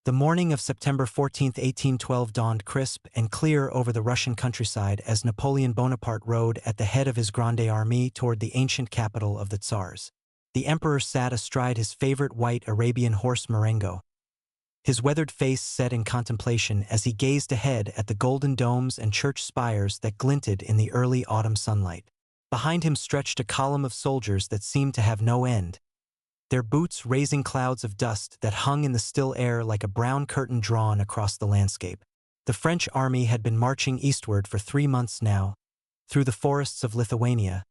The morning of September 14, 1812 dawned crisp and clear over the Russian countryside as Napoleon Bonaparte rode at the head of his Grande Armée toward the ancient capital of the Tsars. The emperor sat astride his favorite white Arabian horse Marengo, his weathered face set in contemplation as he gazed ahead at the golden domes and church spires that glinted in the early autumn sunlight. Behind him stretched a column of soldiers that seemed to have no end, their boots raising clouds of dust that hung in the still air like a brown curtain drawn across the landscape. The French army had been marching eastward for 3 months now, through the forests of Lithuania,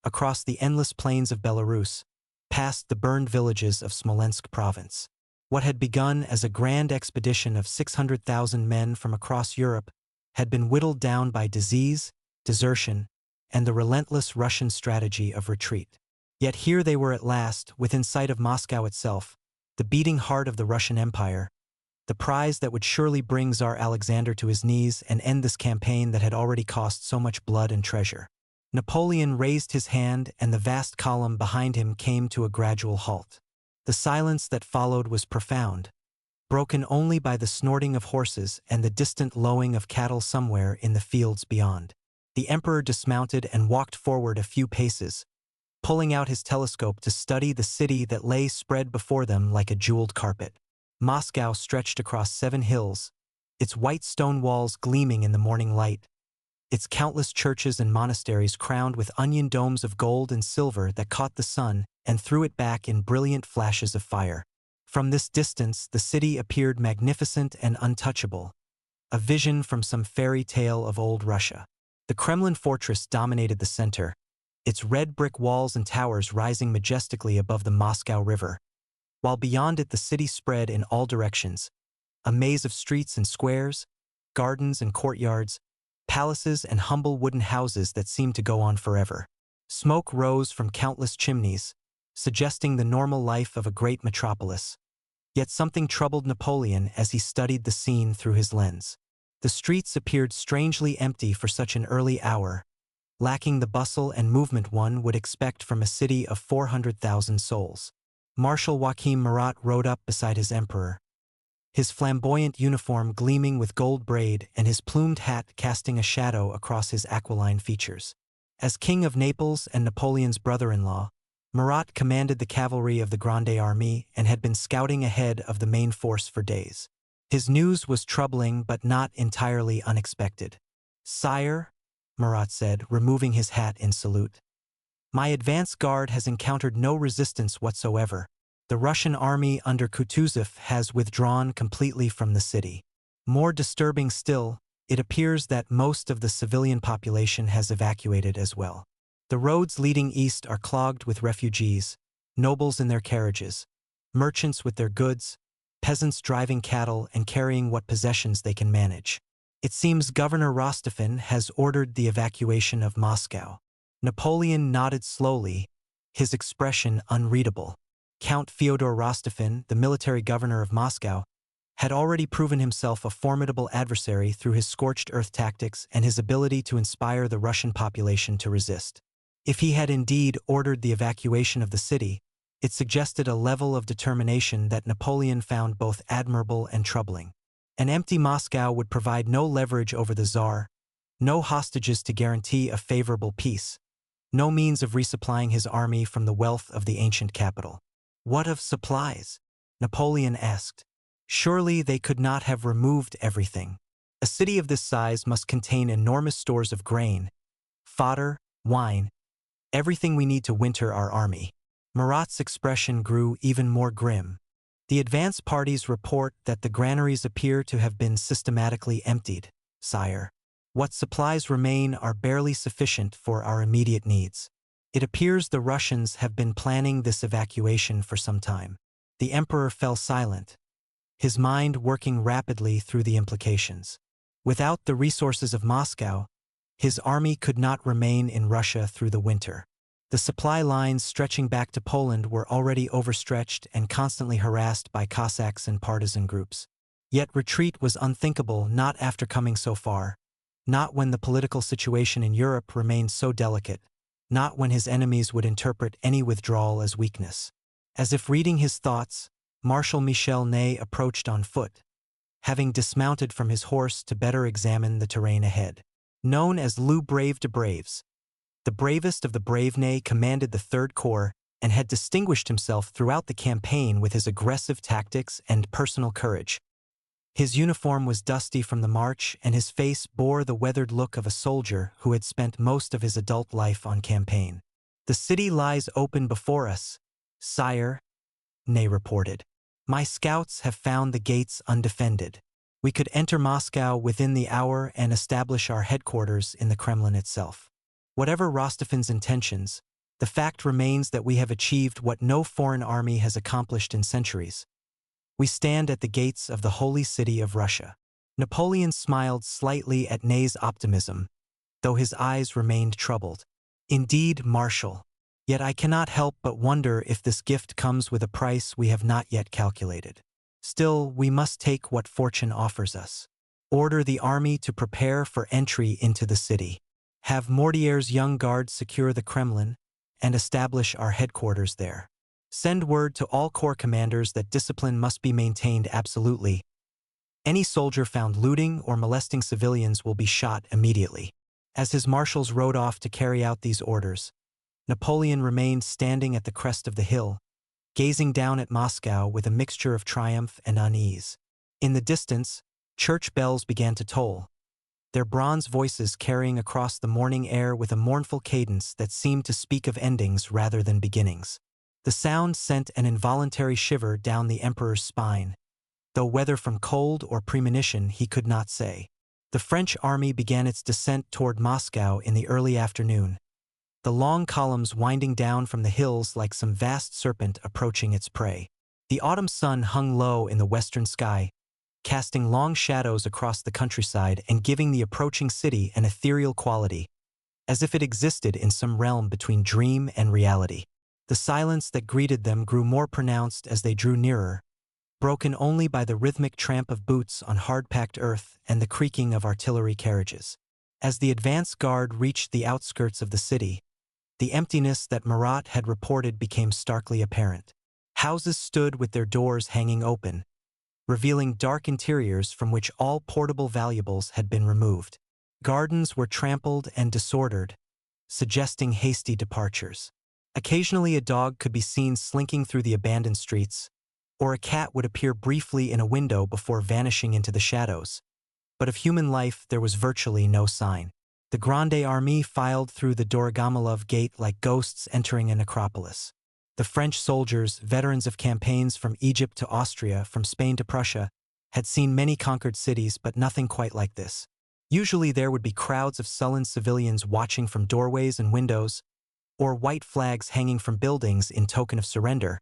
across the endless plains of Belarus, past the burned villages of Smolensk province. What had begun as a grand expedition of 600,000 men from across Europe had been whittled down by disease, desertion, and the relentless Russian strategy of retreat. Yet here they were at last, within sight of Moscow itself, the beating heart of the Russian Empire, the prize that would surely bring Tsar Alexander to his knees and end this campaign that had already cost so much blood and treasure. Napoleon raised his hand and the vast column behind him came to a gradual halt. The silence that followed was profound, broken only by the snorting of horses and the distant lowing of cattle somewhere in the fields beyond. The emperor dismounted and walked forward a few paces, pulling out his telescope to study the city that lay spread before them like a jeweled carpet. Moscow stretched across 7 hills, its white stone walls gleaming in the morning light, its countless churches and monasteries crowned with onion domes of gold and silver that caught the sun and threw it back in brilliant flashes of fire. From this distance, the city appeared magnificent and untouchable, a vision from some fairy tale of old Russia. The Kremlin fortress dominated the center, its red brick walls and towers rising majestically above the Moscow River, while beyond it the city spread in all directions, a maze of streets and squares, gardens and courtyards, palaces and humble wooden houses that seemed to go on forever. Smoke rose from countless chimneys, suggesting the normal life of a great metropolis. Yet something troubled Napoleon as he studied the scene through his lens. The streets appeared strangely empty for such an early hour, lacking the bustle and movement one would expect from a city of 400,000 souls. Marshal Joachim Murat rode up beside his emperor, his flamboyant uniform gleaming with gold braid and his plumed hat casting a shadow across his aquiline features. As King of Naples and Napoleon's brother-in-law, Murat commanded the cavalry of the Grande Armée and had been scouting ahead of the main force for days. His news was troubling but not entirely unexpected. "Sire," Murat said, removing his hat in salute, "my advance guard has encountered no resistance whatsoever. The Russian army under Kutuzov has withdrawn completely from the city. More disturbing still, it appears that most of the civilian population has evacuated as well. The roads leading east are clogged with refugees, nobles in their carriages, merchants with their goods, peasants driving cattle and carrying what possessions they can manage. It seems Governor Rostophin has ordered the evacuation of Moscow." Napoleon nodded slowly, his expression unreadable. Count Fyodor Rostophin, the military governor of Moscow, had already proven himself a formidable adversary through his scorched earth tactics and his ability to inspire the Russian population to resist. If he had indeed ordered the evacuation of the city, it suggested a level of determination that Napoleon found both admirable and troubling. An empty Moscow would provide no leverage over the Tsar, no hostages to guarantee a favorable peace, no means of resupplying his army from the wealth of the ancient capital. What of supplies? Napoleon asked. Surely they could not have removed everything. A city of this size must contain enormous stores of grain, fodder, wine, everything we need to winter our army. Murat's expression grew even more grim. The advance parties report that the granaries appear to have been systematically emptied, sire. What supplies remain are barely sufficient for our immediate needs. It appears the Russians have been planning this evacuation for some time. The emperor fell silent, his mind working rapidly through the implications. Without the resources of Moscow, his army could not remain in Russia through the winter. The supply lines stretching back to Poland were already overstretched and constantly harassed by Cossacks and partisan groups. Yet retreat was unthinkable not after coming so far, not when the political situation in Europe remained so delicate, not when his enemies would interpret any withdrawal as weakness. As if reading his thoughts, Marshal Michel Ney approached on foot, having dismounted from his horse to better examine the terrain ahead. Known as Loup Brave de Braves, the bravest of the brave, Ney commanded the Third Corps and had distinguished himself throughout the campaign with his aggressive tactics and personal courage. His uniform was dusty from the march, and his face bore the weathered look of a soldier who had spent most of his adult life on campaign. "The city lies open before us, sire," Ney reported. "My scouts have found the gates undefended. We could enter Moscow within the hour and establish our headquarters in the Kremlin itself. Whatever Rostophin's intentions, the fact remains that we have achieved what no foreign army has accomplished in centuries. We stand at the gates of the holy city of Russia." Napoleon smiled slightly at Ney's optimism, though his eyes remained troubled. "Indeed, Marshal. Yet I cannot help but wonder if this gift comes with a price we have not yet calculated. Still, we must take what fortune offers us. Order the army to prepare for entry into the city. Have Mortier's young guards secure the Kremlin and establish our headquarters there. Send word to all corps commanders that discipline must be maintained absolutely. Any soldier found looting or molesting civilians will be shot immediately." As his marshals rode off to carry out these orders, Napoleon remained standing at the crest of the hill, gazing down at Moscow with a mixture of triumph and unease. In the distance, church bells began to toll, their bronze voices carrying across the morning air with a mournful cadence that seemed to speak of endings rather than beginnings. The sound sent an involuntary shiver down the emperor's spine, though whether from cold or premonition he could not say. The French army began its descent toward Moscow in the early afternoon, the long columns winding down from the hills like some vast serpent approaching its prey. The autumn sun hung low in the western sky, casting long shadows across the countryside and giving the approaching city an ethereal quality, as if it existed in some realm between dream and reality. The silence that greeted them grew more pronounced as they drew nearer, broken only by the rhythmic tramp of boots on hard-packed earth and the creaking of artillery carriages. As the advance guard reached the outskirts of the city, the emptiness that Marat had reported became starkly apparent. Houses stood with their doors hanging open, revealing dark interiors from which all portable valuables had been removed. Gardens were trampled and disordered, suggesting hasty departures. Occasionally a dog could be seen slinking through the abandoned streets, or a cat would appear briefly in a window before vanishing into the shadows. But of human life there was virtually no sign. The Grande Armée filed through the Dorogomilov Gate like ghosts entering a necropolis. The French soldiers, veterans of campaigns from Egypt to Austria, from Spain to Prussia, had seen many conquered cities, but nothing quite like this. Usually there would be crowds of sullen civilians watching from doorways and windows, or white flags hanging from buildings in token of surrender,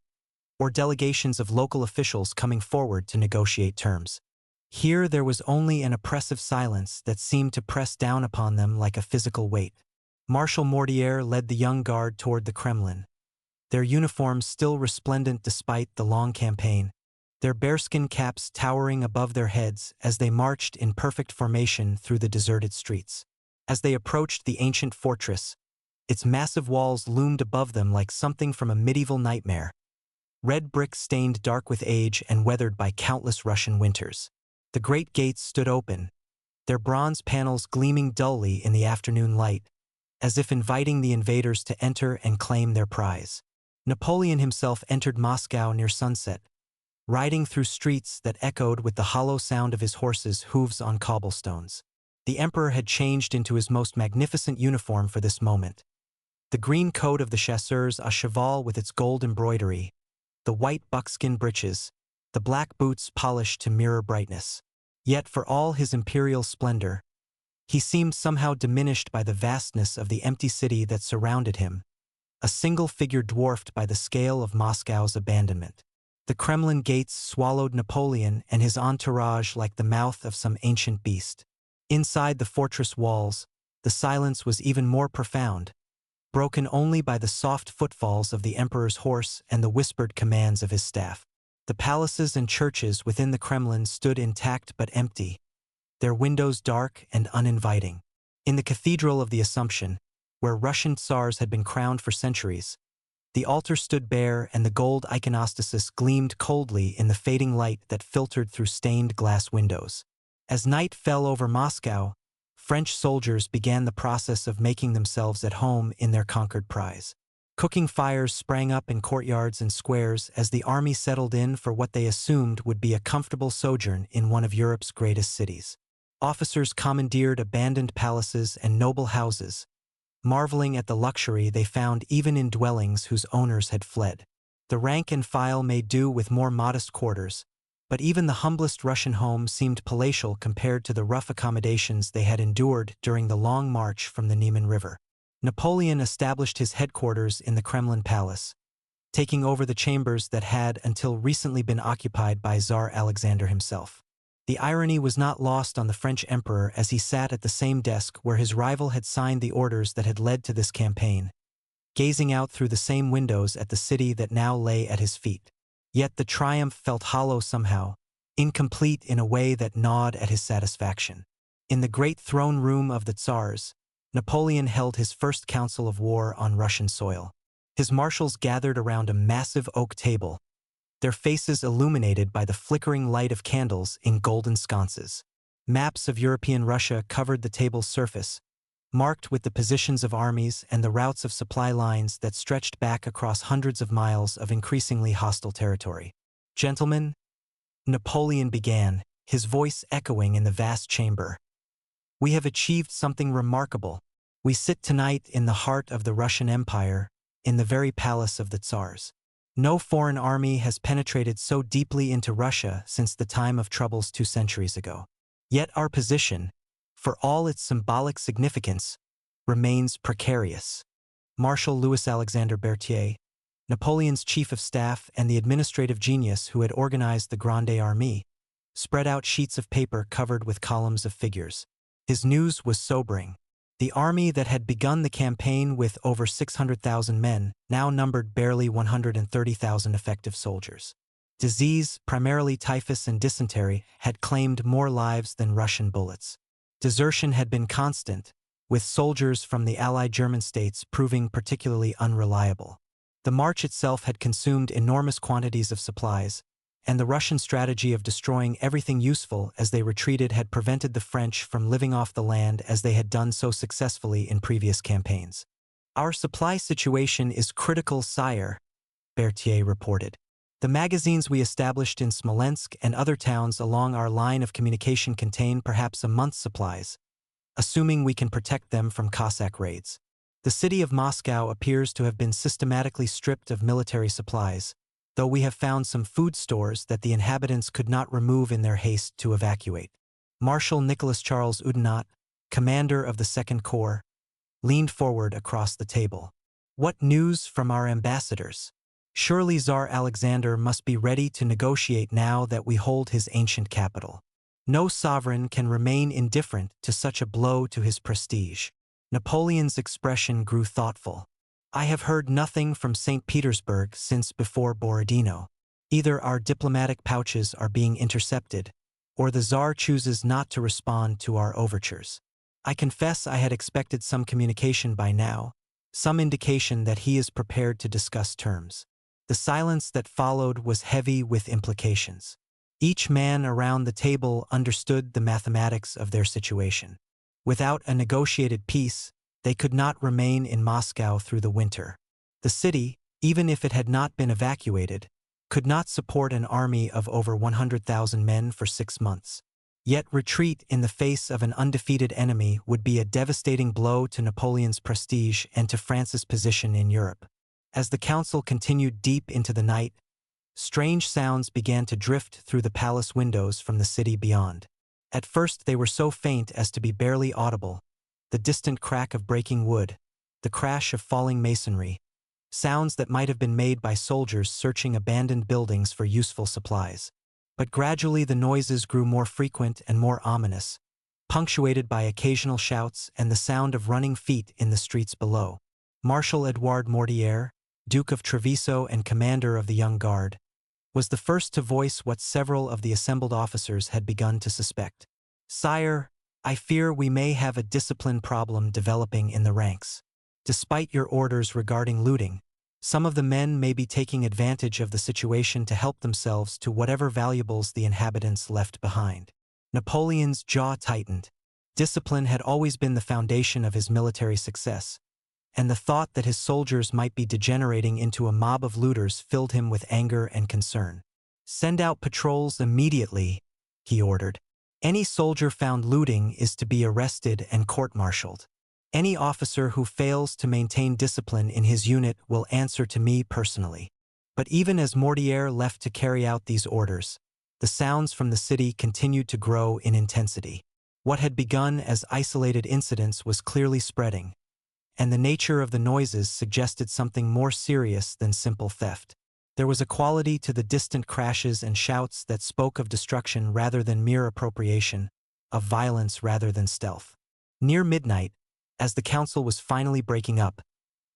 or delegations of local officials coming forward to negotiate terms. Here there was only an oppressive silence that seemed to press down upon them like a physical weight. Marshal Mortier led the young guard toward the Kremlin, their uniforms still resplendent despite the long campaign, their bearskin caps towering above their heads as they marched in perfect formation through the deserted streets. As they approached the ancient fortress, its massive walls loomed above them like something from a medieval nightmare, red brick stained dark with age and weathered by countless Russian winters. The great gates stood open, their bronze panels gleaming dully in the afternoon light, as if inviting the invaders to enter and claim their prize. Napoleon himself entered Moscow near sunset, riding through streets that echoed with the hollow sound of his horses' hooves on cobblestones. The emperor had changed into his most magnificent uniform for this moment. The green coat of the chasseurs à cheval with its gold embroidery, the white buckskin breeches, the black boots polished to mirror brightness. Yet for all his imperial splendor, he seemed somehow diminished by the vastness of the empty city that surrounded him, a single figure dwarfed by the scale of Moscow's abandonment. The Kremlin gates swallowed Napoleon and his entourage like the mouth of some ancient beast. Inside the fortress walls, the silence was even more profound, broken only by the soft footfalls of the emperor's horse and the whispered commands of his staff. The palaces and churches within the Kremlin stood intact but empty, their windows dark and uninviting. In the Cathedral of the Assumption, where Russian tsars had been crowned for centuries, The altar stood bare and the gold iconostasis gleamed coldly in the fading light that filtered through stained glass windows. As night fell over Moscow, French soldiers began the process of making themselves at home in their conquered prize. Cooking fires sprang up in courtyards and squares as the army settled in for what they assumed would be a comfortable sojourn in one of Europe's greatest cities. Officers commandeered abandoned palaces and noble houses, marveling at the luxury they found even in dwellings whose owners had fled. The rank and file made do with more modest quarters, but even the humblest Russian home seemed palatial compared to the rough accommodations they had endured during the long march from the Niemen River. Napoleon established his headquarters in the Kremlin Palace, taking over the chambers that had until recently been occupied by Tsar Alexander himself. The irony was not lost on the French emperor as he sat at the same desk where his rival had signed the orders that had led to this campaign, gazing out through the same windows at the city that now lay at his feet. Yet the triumph felt hollow somehow, incomplete in a way that gnawed at his satisfaction. In the great throne room of the Tsars, Napoleon held his first council of war on Russian soil. His marshals gathered around a massive oak table, their faces illuminated by the flickering light of candles in golden sconces. Maps of European Russia covered the table's surface, marked with the positions of armies and the routes of supply lines that stretched back across hundreds of miles of increasingly hostile territory. "Gentlemen," Napoleon began, his voice echoing in the vast chamber, "we have achieved something remarkable. We sit tonight in the heart of the Russian Empire, in the very palace of the Tsars. No foreign army has penetrated so deeply into Russia since the time of troubles 2 centuries ago. Yet our position, for all its symbolic significance, remains precarious." Marshal Louis Alexander Berthier, Napoleon's chief of staff and the administrative genius who had organized the Grande Armée, spread out sheets of paper covered with columns of figures. His news was sobering. The army that had begun the campaign with over 600,000 men now numbered barely 130,000 effective soldiers. Disease, primarily typhus and dysentery, had claimed more lives than Russian bullets. Desertion had been constant, with soldiers from the Allied German states proving particularly unreliable. The march itself had consumed enormous quantities of supplies, and the Russian strategy of destroying everything useful as they retreated had prevented the French from living off the land as they had done so successfully in previous campaigns. "Our supply situation is critical, sire," Berthier reported. "The magazines we established in Smolensk and other towns along our line of communication contain perhaps a month's supplies, assuming we can protect them from Cossack raids. The city of Moscow appears to have been systematically stripped of military supplies, though we have found some food stores that the inhabitants could not remove in their haste to evacuate." Marshal Nicholas Charles Oudinot, commander of the Second Corps, leaned forward across the table. "What news from our ambassadors? Surely Tsar Alexander must be ready to negotiate now that we hold his ancient capital. No sovereign can remain indifferent to such a blow to his prestige." Napoleon's expression grew thoughtful. "I have heard nothing from St. Petersburg since before Borodino. Either our diplomatic pouches are being intercepted, or the Tsar chooses not to respond to our overtures. I confess I had expected some communication by now, some indication that he is prepared to discuss terms." The silence that followed was heavy with implications. Each man around the table understood the mathematics of their situation. Without a negotiated peace, they could not remain in Moscow through the winter. The city, even if it had not been evacuated, could not support an army of over 100,000 men for 6 months. Yet retreat in the face of an undefeated enemy would be a devastating blow to Napoleon's prestige and to France's position in Europe. As the council continued deep into the night, strange sounds began to drift through the palace windows from the city beyond. At first they were so faint as to be barely audible: the distant crack of breaking wood, the crash of falling masonry, sounds that might have been made by soldiers searching abandoned buildings for useful supplies. But gradually the noises grew more frequent and more ominous, punctuated by occasional shouts and the sound of running feet in the streets below. Marshal Edouard Mortier, Duke of Treviso and commander of the Young Guard, was the first to voice what several of the assembled officers had begun to suspect. "Sire, I fear we may have a discipline problem developing in the ranks. Despite your orders regarding looting, Some of the men may be taking advantage of the situation to help themselves to whatever valuables the inhabitants left behind. Napoleon's jaw tightened. Discipline had always been the foundation of his military success, and the thought that his soldiers might be degenerating into a mob of looters filled him with anger and concern. "Send out patrols immediately," he ordered. "Any soldier found looting is to be arrested and court-martialed. Any officer who fails to maintain discipline in his unit will answer to me personally." But even as Mortier left to carry out these orders, the sounds from the city continued to grow in intensity. What had begun as isolated incidents was clearly spreading, and the nature of the noises suggested something more serious than simple theft. There was a quality to the distant crashes and shouts that spoke of destruction rather than mere appropriation, of violence rather than stealth. Near midnight, as the council was finally breaking up,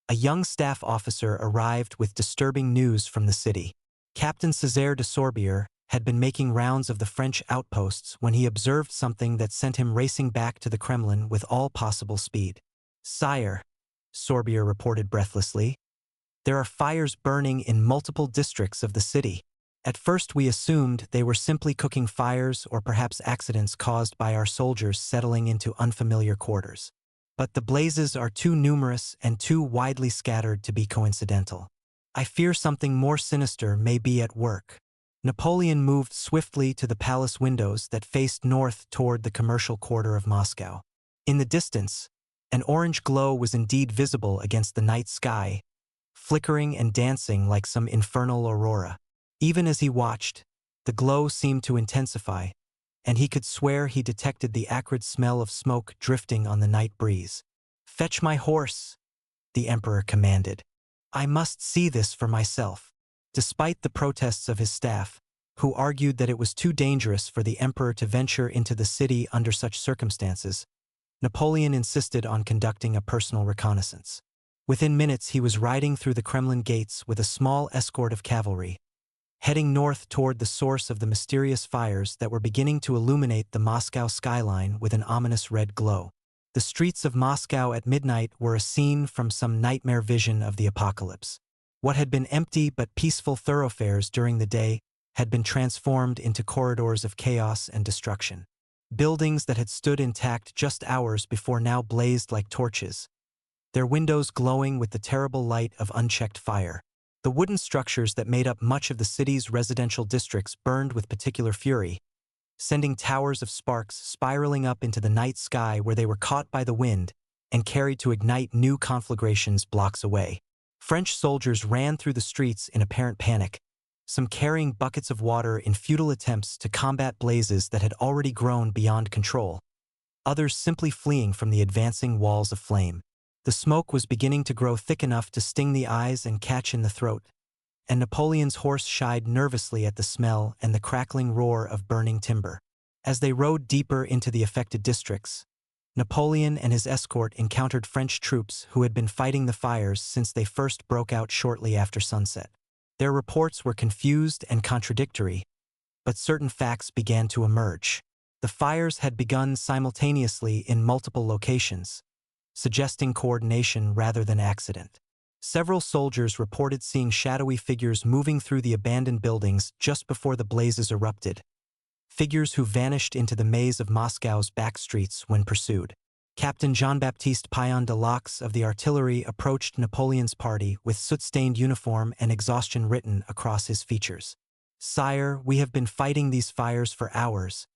a young staff officer arrived with disturbing news from the city. Captain Césaire de Sorbier had been making rounds of the French outposts when he observed something that sent him racing back to the Kremlin with all possible speed. "Sire," Sorbier reported breathlessly, "there are fires burning in multiple districts of the city. At first we assumed they were simply cooking fires or perhaps accidents caused by our soldiers settling into unfamiliar quarters. But the blazes are too numerous and too widely scattered to be coincidental. I fear something more sinister may be at work." Napoleon moved swiftly to the palace windows that faced north toward the commercial quarter of Moscow. In the distance, an orange glow was indeed visible against the night sky, flickering and dancing like some infernal aurora. Even as he watched, the glow seemed to intensify, and he could swear he detected the acrid smell of smoke drifting on the night breeze. "Fetch my horse," the emperor commanded. "I must see this for myself." Despite the protests of his staff, who argued that it was too dangerous for the emperor to venture into the city under such circumstances, Napoleon insisted on conducting a personal reconnaissance. Within minutes he was riding through the Kremlin gates with a small escort of cavalry, heading north toward the source of the mysterious fires that were beginning to illuminate the Moscow skyline with an ominous red glow. The streets of Moscow at midnight were a scene from some nightmare vision of the apocalypse. What had been empty but peaceful thoroughfares during the day had been transformed into corridors of chaos and destruction. Buildings that had stood intact just hours before now blazed like torches, their windows glowing with the terrible light of unchecked fire. The wooden structures that made up much of the city's residential districts burned with particular fury, sending towers of sparks spiraling up into the night sky where they were caught by the wind and carried to ignite new conflagrations blocks away. French soldiers ran through the streets in apparent panic, some carrying buckets of water in futile attempts to combat blazes that had already grown beyond control, others simply fleeing from the advancing walls of flame. The smoke was beginning to grow thick enough to sting the eyes and catch in the throat, and Napoleon's horse shied nervously at the smell and the crackling roar of burning timber. As they rode deeper into the affected districts, Napoleon and his escort encountered French troops who had been fighting the fires since they first broke out shortly after sunset. Their reports were confused and contradictory, but certain facts began to emerge. The fires had begun simultaneously in multiple locations, suggesting coordination rather than accident. Several soldiers reported seeing shadowy figures moving through the abandoned buildings just before the blazes erupted, figures who vanished into the maze of Moscow's back streets when pursued. Captain Jean-Baptiste Payon de Laux of the artillery approached Napoleon's party with soot-stained uniform and exhaustion written across his features. "Sire, we have been fighting these fires for hours,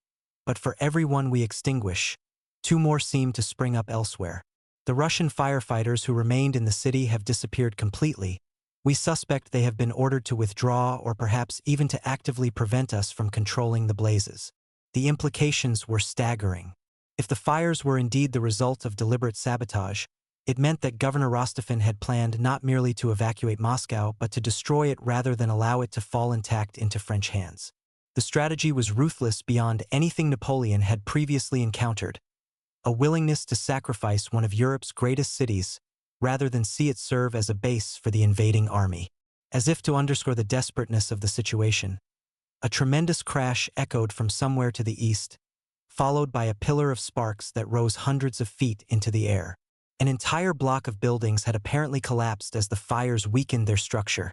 but for every one we extinguish, two more seem to spring up elsewhere. The Russian firefighters who remained in the city have disappeared completely. We suspect they have been ordered to withdraw or perhaps even to actively prevent us from controlling the blazes." The implications were staggering. If the fires were indeed the result of deliberate sabotage, it meant that Governor Rostophin had planned not merely to evacuate Moscow but to destroy it rather than allow it to fall intact into French hands. The strategy was ruthless beyond anything Napoleon had previously encountered, a willingness to sacrifice one of Europe's greatest cities rather than see it serve as a base for the invading army. As if to underscore the desperateness of the situation, a tremendous crash echoed from somewhere to the east, followed by a pillar of sparks that rose hundreds of feet into the air. An entire block of buildings had apparently collapsed as the fires weakened their structure,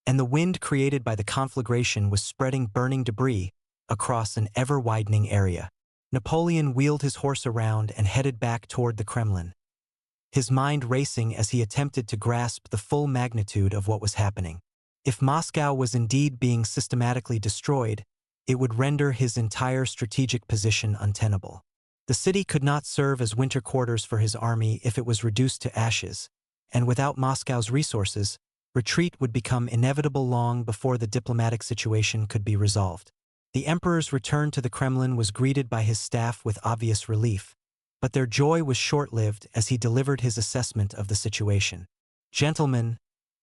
and the wind created by the conflagration was spreading burning debris across an ever-widening area. Napoleon wheeled his horse around and headed back toward the Kremlin, his mind racing as he attempted to grasp the full magnitude of what was happening. If Moscow was indeed being systematically destroyed, it would render his entire strategic position untenable. The city could not serve as winter quarters for his army if it was reduced to ashes, and without Moscow's resources, retreat would become inevitable long before the diplomatic situation could be resolved. The emperor's return to the Kremlin was greeted by his staff with obvious relief, but their joy was short-lived as he delivered his assessment of the situation. "Gentlemen,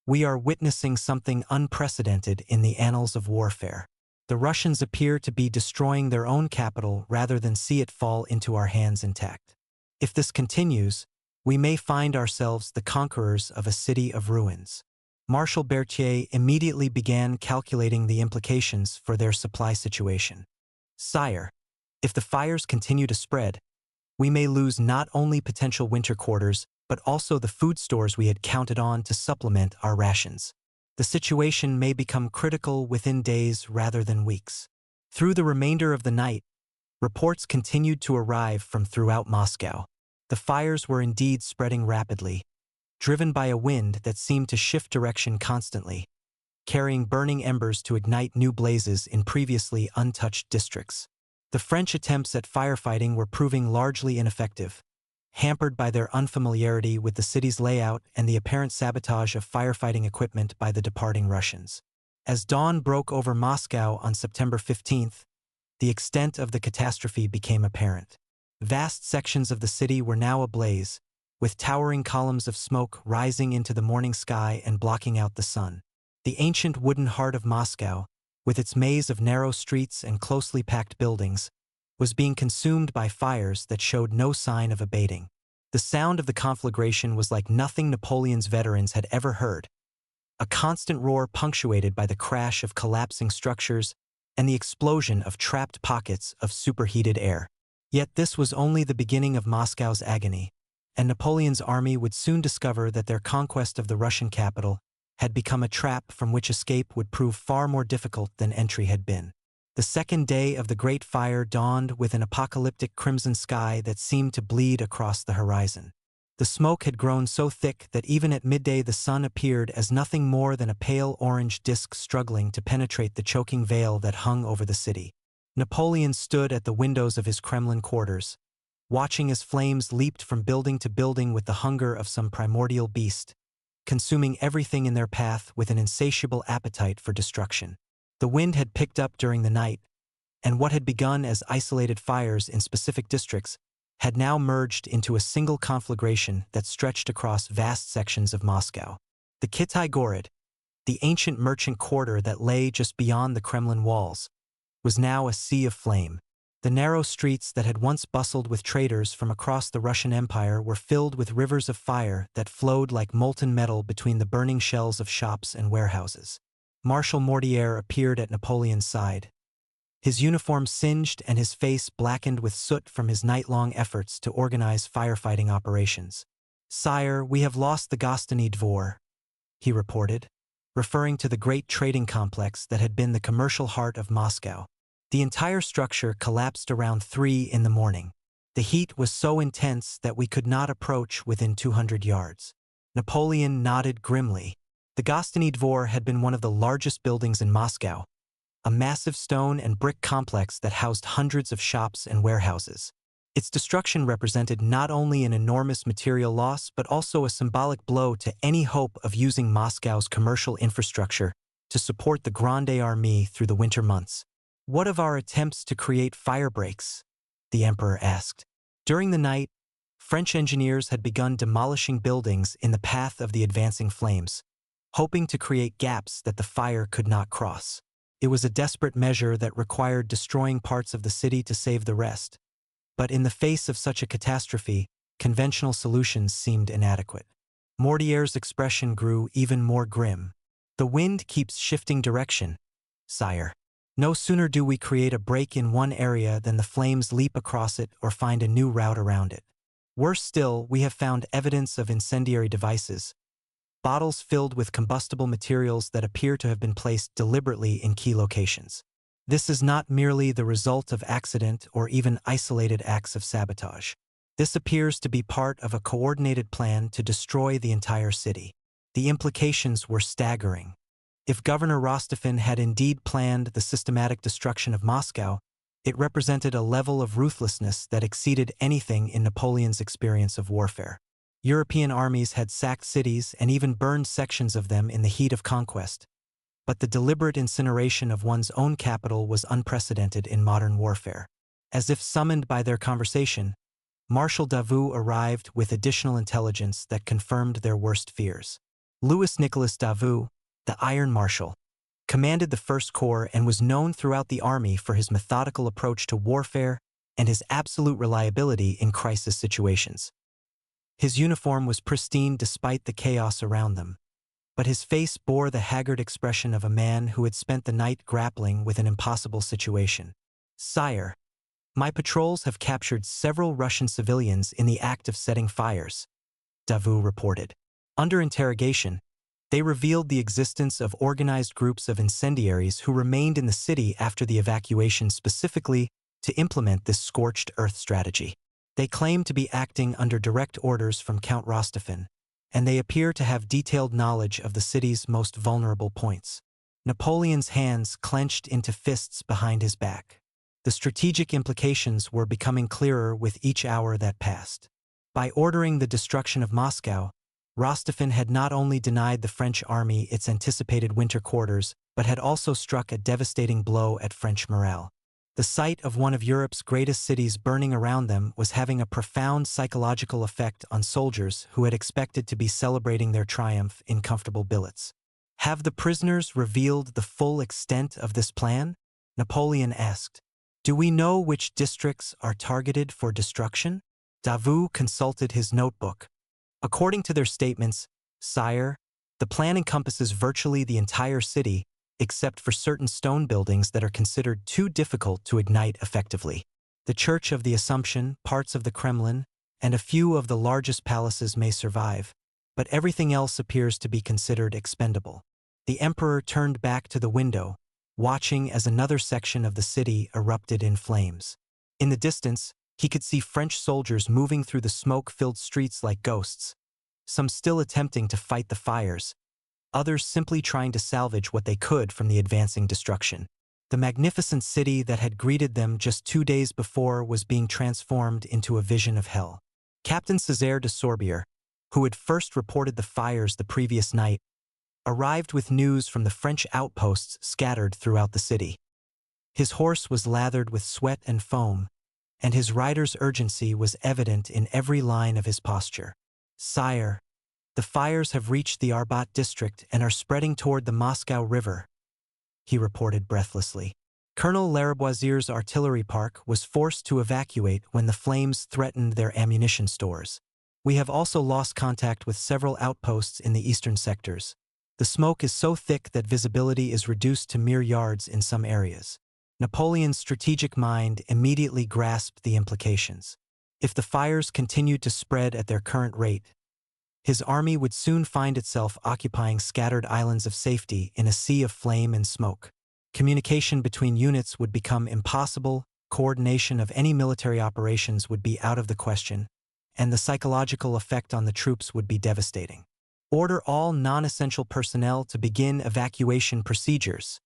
we are witnessing something unprecedented in the annals of warfare. The Russians appear to be destroying their own capital rather than see it fall into our hands intact. If this continues, we may find ourselves the conquerors of a city of ruins." Marshal Berthier immediately began calculating the implications for their supply situation. "Sire, if the fires continue to spread, we may lose not only potential winter quarters, but also the food stores we had counted on to supplement our rations. The situation may become critical within days rather than weeks." Through the remainder of the night, reports continued to arrive from throughout Moscow. The fires were indeed spreading rapidly, driven by a wind that seemed to shift direction constantly, carrying burning embers to ignite new blazes in previously untouched districts. The French attempts at firefighting were proving largely ineffective, hampered by their unfamiliarity with the city's layout and the apparent sabotage of firefighting equipment by the departing Russians. As dawn broke over Moscow on September 15th, the extent of the catastrophe became apparent. Vast sections of the city were now ablaze, with towering columns of smoke rising into the morning sky and blocking out the sun. The ancient wooden heart of Moscow, with its maze of narrow streets and closely packed buildings, was being consumed by fires that showed no sign of abating. The sound of the conflagration was like nothing Napoleon's veterans had ever heard, a constant roar punctuated by the crash of collapsing structures and the explosion of trapped pockets of superheated air. Yet this was only the beginning of Moscow's agony, and Napoleon's army would soon discover that their conquest of the Russian capital had become a trap from which escape would prove far more difficult than entry had been. The second day of the Great Fire dawned with an apocalyptic crimson sky that seemed to bleed across the horizon. The smoke had grown so thick that even at midday the sun appeared as nothing more than a pale orange disk struggling to penetrate the choking veil that hung over the city. Napoleon stood at the windows of his Kremlin quarters, watching as flames leaped from building to building with the hunger of some primordial beast, consuming everything in their path with an insatiable appetite for destruction. The wind had picked up during the night, and what had begun as isolated fires in specific districts had now merged into a single conflagration that stretched across vast sections of Moscow. The Kitai Gorod, the ancient merchant quarter that lay just beyond the Kremlin walls, was now a sea of flame. The narrow streets that had once bustled with traders from across the Russian Empire were filled with rivers of fire that flowed like molten metal between the burning shells of shops and warehouses. Marshal Mortier appeared at Napoleon's side, his uniform singed and his face blackened with soot from his night-long efforts to organize firefighting operations. "Sire, we have lost the Gostiny Dvor," he reported, referring to the great trading complex that had been the commercial heart of Moscow. The entire structure collapsed around 3 in the morning. The heat was so intense that we could not approach within 200 yards. Napoleon nodded grimly. The Gostiny Dvor had been one of the largest buildings in Moscow, a massive stone and brick complex that housed hundreds of shops and warehouses. Its destruction represented not only an enormous material loss but also a symbolic blow to any hope of using Moscow's commercial infrastructure to support the Grande Armée through the winter months. "What of our attempts to create fire breaks?" the emperor asked. During the night, French engineers had begun demolishing buildings in the path of the advancing flames, hoping to create gaps that the fire could not cross. It was a desperate measure that required destroying parts of the city to save the rest. But in the face of such a catastrophe, conventional solutions seemed inadequate. Mortier's expression grew even more grim. "The wind keeps shifting direction, sire. No sooner do we create a break in one area than the flames leap across it or find a new route around it. Worse still, we have found evidence of incendiary devices, bottles filled with combustible materials that appear to have been placed deliberately in key locations. This is not merely the result of accident or even isolated acts of sabotage. This appears to be part of a coordinated plan to destroy the entire city. The implications were staggering. If Governor Rostofin had indeed planned the systematic destruction of Moscow, it represented a level of ruthlessness that exceeded anything in Napoleon's experience of warfare. European armies had sacked cities and even burned sections of them in the heat of conquest, but the deliberate incineration of one's own capital was unprecedented in modern warfare. As if summoned by their conversation, Marshal Davout arrived with additional intelligence that confirmed their worst fears. Louis Nicolas Davout, the Iron Marshal, commanded the First Corps and was known throughout the army for his methodical approach to warfare and his absolute reliability in crisis situations. His uniform was pristine despite the chaos around them, but his face bore the haggard expression of a man who had spent the night grappling with an impossible situation. "Sire, my patrols have captured several Russian civilians in the act of setting fires," Davout reported. Under interrogation, they revealed the existence of organized groups of incendiaries who remained in the city after the evacuation specifically to implement this scorched earth strategy. They claim to be acting under direct orders from Count Rostofin, and they appear to have detailed knowledge of the city's most vulnerable points. Napoleon's hands clenched into fists behind his back. The strategic implications were becoming clearer with each hour that passed. By ordering the destruction of Moscow, Rostofin had not only denied the French army its anticipated winter quarters, but had also struck a devastating blow at French morale. The sight of one of Europe's greatest cities burning around them was having a profound psychological effect on soldiers who had expected to be celebrating their triumph in comfortable billets. "Have the prisoners revealed the full extent of this plan?" Napoleon asked. "Do we know which districts are targeted for destruction?" Davout consulted his notebook. "According to their statements, sire, the plan encompasses virtually the entire city, except for certain stone buildings that are considered too difficult to ignite effectively. The Church of the Assumption, parts of the Kremlin, and a few of the largest palaces may survive, but everything else appears to be considered expendable." The emperor turned back to the window, watching as another section of the city erupted in flames. In the distance, he could see French soldiers moving through the smoke-filled streets like ghosts, some still attempting to fight the fires, others simply trying to salvage what they could from the advancing destruction. The magnificent city that had greeted them just 2 days before was being transformed into a vision of hell. Captain Césaire de Sorbier, who had first reported the fires the previous night, arrived with news from the French outposts scattered throughout the city. His horse was lathered with sweat and foam, and his rider's urgency was evident in every line of his posture. "Sire, the fires have reached the Arbat district and are spreading toward the Moscow River," he reported breathlessly. Colonel Lariboisier's artillery park was forced to evacuate when the flames threatened their ammunition stores. "We have also lost contact with several outposts in the eastern sectors. The smoke is so thick that visibility is reduced to mere yards in some areas." Napoleon's strategic mind immediately grasped the implications. If the fires continued to spread at their current rate, his army would soon find itself occupying scattered islands of safety in a sea of flame and smoke. Communication between units would become impossible, coordination of any military operations would be out of the question, and the psychological effect on the troops would be devastating. "Order all non-essential personnel to begin evacuation procedures,"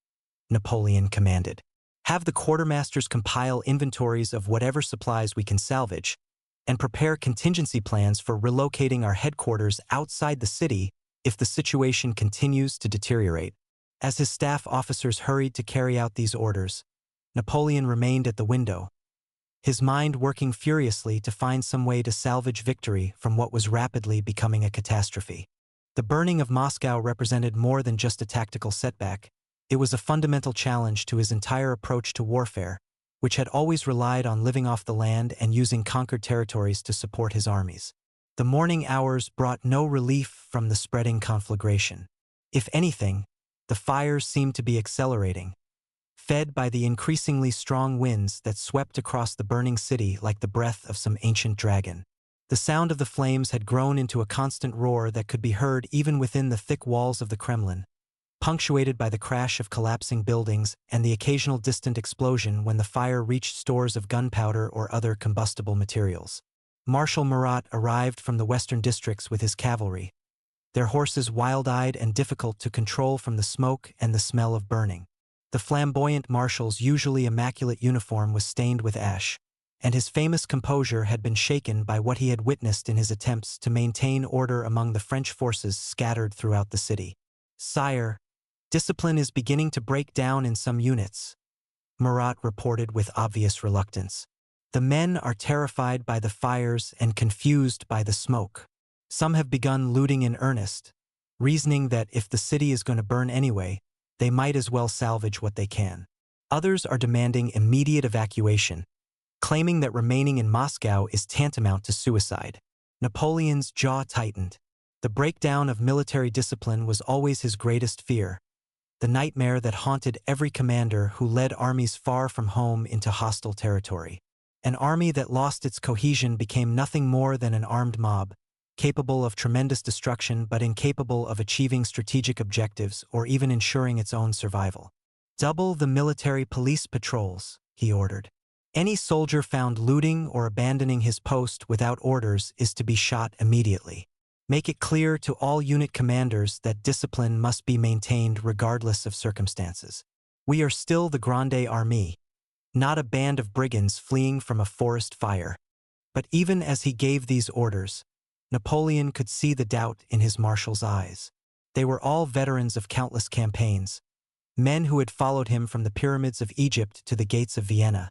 Napoleon commanded. "Have the quartermasters compile inventories of whatever supplies we can salvage, and prepare contingency plans for relocating our headquarters outside the city if the situation continues to deteriorate." As his staff officers hurried to carry out these orders, Napoleon remained at the window, his mind working furiously to find some way to salvage victory from what was rapidly becoming a catastrophe. The burning of Moscow represented more than just a tactical setback. It was a fundamental challenge to his entire approach to warfare, which had always relied on living off the land and using conquered territories to support his armies. The morning hours brought no relief from the spreading conflagration. If anything, the fires seemed to be accelerating, fed by the increasingly strong winds that swept across the burning city like the breath of some ancient dragon. The sound of the flames had grown into a constant roar that could be heard even within the thick walls of the Kremlin, punctuated by the crash of collapsing buildings and the occasional distant explosion when the fire reached stores of gunpowder or other combustible materials. Marshal Murat arrived from the western districts with his cavalry, their horses wild-eyed and difficult to control from the smoke and the smell of burning. The flamboyant marshal's usually immaculate uniform was stained with ash, and his famous composure had been shaken by what he had witnessed in his attempts to maintain order among the French forces scattered throughout the city. "Sire, discipline is beginning to break down in some units," Murat reported with obvious reluctance. "The men are terrified by the fires and confused by the smoke. Some have begun looting in earnest, reasoning that if the city is going to burn anyway, they might as well salvage what they can. Others are demanding immediate evacuation, claiming that remaining in Moscow is tantamount to suicide." Napoleon's jaw tightened. The breakdown of military discipline was always his greatest fear, the nightmare that haunted every commander who led armies far from home into hostile territory. An army that lost its cohesion became nothing more than an armed mob, capable of tremendous destruction but incapable of achieving strategic objectives or even ensuring its own survival. "Double the military police patrols," he ordered. "Any soldier found looting or abandoning his post without orders is to be shot immediately. Make it clear to all unit commanders that discipline must be maintained regardless of circumstances. We are still the Grande Armée, not a band of brigands fleeing from a forest fire." But even as he gave these orders, Napoleon could see the doubt in his marshal's eyes. They were all veterans of countless campaigns, men who had followed him from the pyramids of Egypt to the gates of Vienna,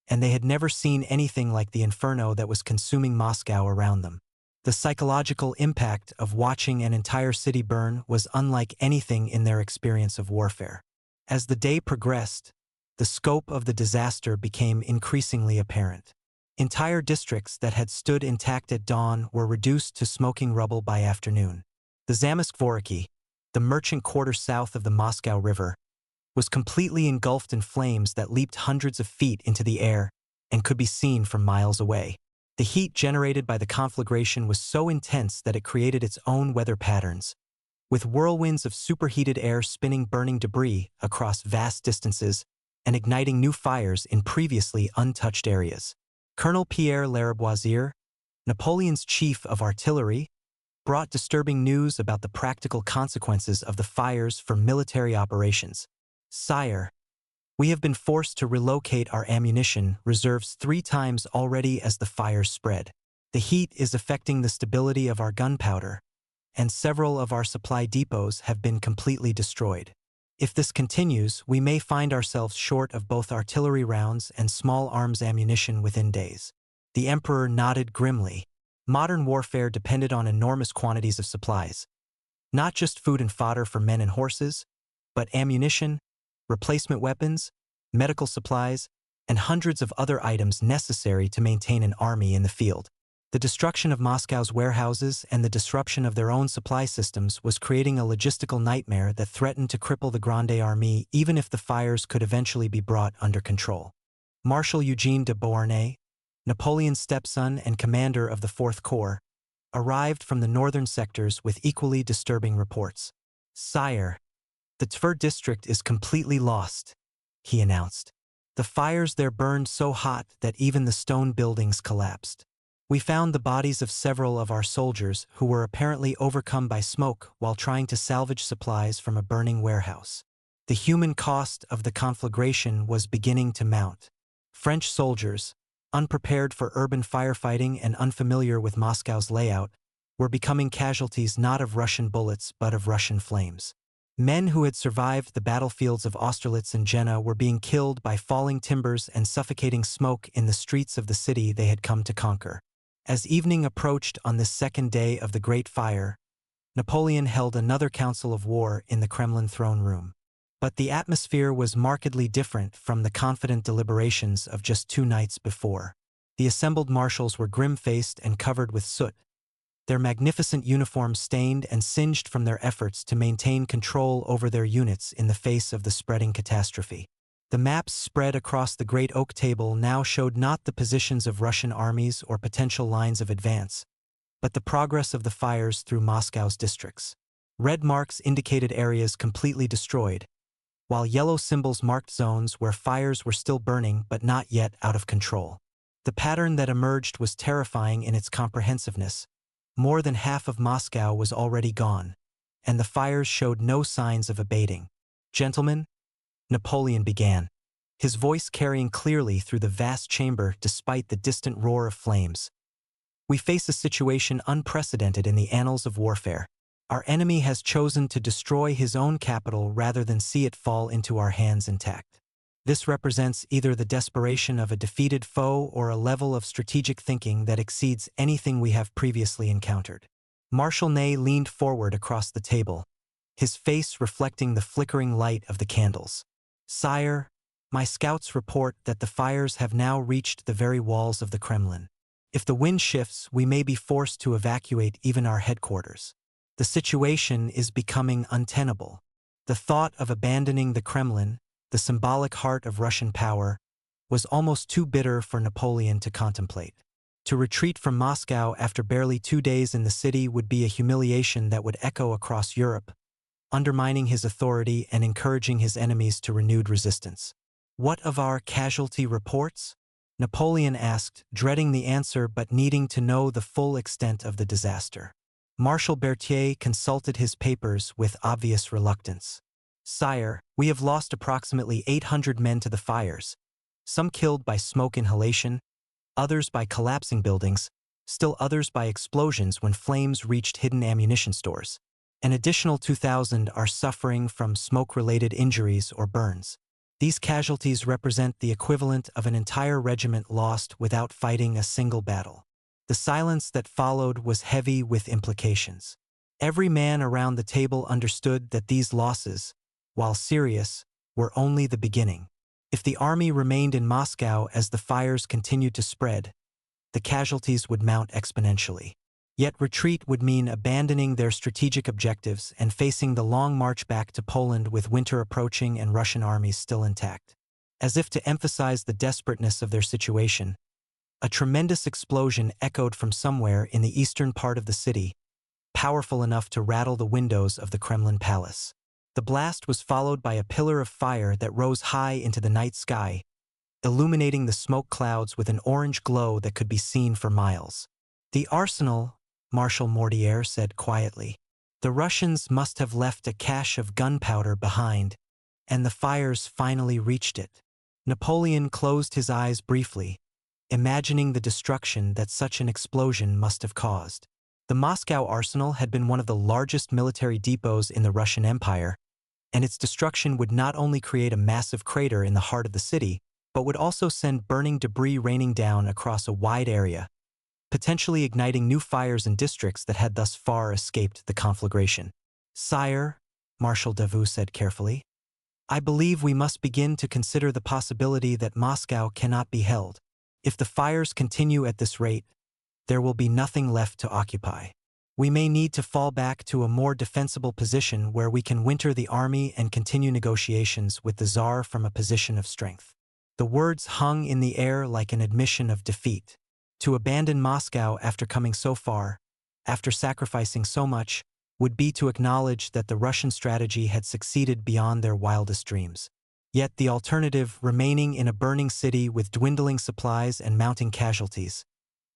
and they had never seen anything like the inferno that was consuming Moscow around them. The psychological impact of watching an entire city burn was unlike anything in their experience of warfare. As the day progressed, the scope of the disaster became increasingly apparent. Entire districts that had stood intact at dawn were reduced to smoking rubble by afternoon. The Zamysk-Dvorki, the merchant quarter south of the Moscow River, was completely engulfed in flames that leaped hundreds of feet into the air and could be seen from miles away. The heat generated by the conflagration was so intense that it created its own weather patterns, with whirlwinds of superheated air spinning burning debris across vast distances and igniting new fires in previously untouched areas. Colonel Pierre Lariboisiere, Napoleon's chief of artillery, brought disturbing news about the practical consequences of the fires for military operations. "Sire, we have been forced to relocate our ammunition reserves 3 times already as the fires spread. The heat is affecting the stability of our gunpowder, and several of our supply depots have been completely destroyed. If this continues, we may find ourselves short of both artillery rounds and small arms ammunition within days." The emperor nodded grimly. Modern warfare depended on enormous quantities of supplies, not just food and fodder for men and horses, but ammunition, replacement weapons, medical supplies, and hundreds of other items necessary to maintain an army in the field. The destruction of Moscow's warehouses and the disruption of their own supply systems was creating a logistical nightmare that threatened to cripple the Grande Armée even if the fires could eventually be brought under control. Marshal Eugene de Beauharnais, Napoleon's stepson and commander of the Fourth Corps, arrived from the northern sectors with equally disturbing reports. "Sire, the Tver district is completely lost," he announced. "The fires there burned so hot that even the stone buildings collapsed. We found the bodies of several of our soldiers who were apparently overcome by smoke while trying to salvage supplies from a burning warehouse. The human cost of the conflagration was beginning to mount. French soldiers, unprepared for urban firefighting and unfamiliar with Moscow's layout, were becoming casualties not of Russian bullets but of Russian flames. Men who had survived the battlefields of Austerlitz and Jena were being killed by falling timbers and suffocating smoke in the streets of the city they had come to conquer." As evening approached on this second day of the Great Fire, Napoleon held another council of war in the Kremlin throne room. But the atmosphere was markedly different from the confident deliberations of just 2 nights before. The assembled marshals were grim-faced and covered with soot, their magnificent uniforms stained and singed from their efforts to maintain control over their units in the face of the spreading catastrophe. The maps spread across the great oak table now showed not the positions of Russian armies or potential lines of advance, but the progress of the fires through Moscow's districts. Red marks indicated areas completely destroyed, while yellow symbols marked zones where fires were still burning but not yet out of control. The pattern that emerged was terrifying in its comprehensiveness. More than half of Moscow was already gone, and the fires showed no signs of abating. "Gentlemen," Napoleon began, his voice carrying clearly through the vast chamber despite the distant roar of flames. "We face a situation unprecedented in the annals of warfare. Our enemy has chosen to destroy his own capital rather than see it fall into our hands intact. This represents either the desperation of a defeated foe or a level of strategic thinking that exceeds anything we have previously encountered." Marshal Ney leaned forward across the table, his face reflecting the flickering light of the candles. "Sire, my scouts report that the fires have now reached the very walls of the Kremlin. If the wind shifts, we may be forced to evacuate even our headquarters. The situation is becoming untenable." The thought of abandoning the Kremlin, the symbolic heart of Russian power, was almost too bitter for Napoleon to contemplate. To retreat from Moscow after barely 2 days in the city would be a humiliation that would echo across Europe, undermining his authority and encouraging his enemies to renewed resistance. "What of our casualty reports?" Napoleon asked, dreading the answer but needing to know the full extent of the disaster. Marshal Berthier consulted his papers with obvious reluctance. "Sire, we have lost approximately 800 men to the fires, some killed by smoke inhalation, others by collapsing buildings, still others by explosions when flames reached hidden ammunition stores. An additional 2,000 are suffering from smoke-related injuries or burns. These casualties represent the equivalent of an entire regiment lost without fighting a single battle." The silence that followed was heavy with implications. Every man around the table understood that these losses, while serious, were only the beginning. If the army remained in Moscow as the fires continued to spread, the casualties would mount exponentially. Yet retreat would mean abandoning their strategic objectives and facing the long march back to Poland with winter approaching and Russian armies still intact. As if to emphasize the desperateness of their situation, a tremendous explosion echoed from somewhere in the eastern part of the city, powerful enough to rattle the windows of the Kremlin palace. The blast was followed by a pillar of fire that rose high into the night sky, illuminating the smoke clouds with an orange glow that could be seen for miles. "The arsenal," Marshal Mortier said quietly. "The Russians must have left a cache of gunpowder behind, and the fires finally reached it." Napoleon closed his eyes briefly, imagining the destruction that such an explosion must have caused. The Moscow arsenal had been one of the largest military depots in the Russian Empire, and its destruction would not only create a massive crater in the heart of the city, but would also send burning debris raining down across a wide area, potentially igniting new fires in districts that had thus far escaped the conflagration. "Sire," Marshal Davout said carefully, "I believe we must begin to consider the possibility that Moscow cannot be held. If the fires continue at this rate, there will be nothing left to occupy. We may need to fall back to a more defensible position where we can winter the army and continue negotiations with the Tsar from a position of strength." The words hung in the air like an admission of defeat. To abandon Moscow after coming so far, after sacrificing so much, would be to acknowledge that the Russian strategy had succeeded beyond their wildest dreams. Yet the alternative, remaining in a burning city with dwindling supplies and mounting casualties,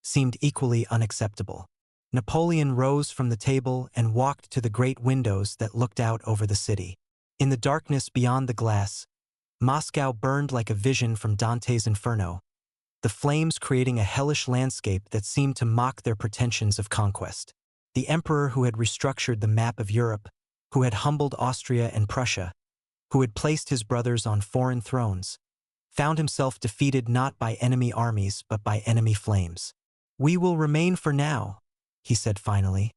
seemed equally unacceptable. Napoleon rose from the table and walked to the great windows that looked out over the city. In the darkness beyond the glass, Moscow burned like a vision from Dante's Inferno, the flames creating a hellish landscape that seemed to mock their pretensions of conquest. The emperor who had restructured the map of Europe, who had humbled Austria and Prussia, who had placed his brothers on foreign thrones, found himself defeated not by enemy armies but by enemy flames. "We will remain for now," he said finally,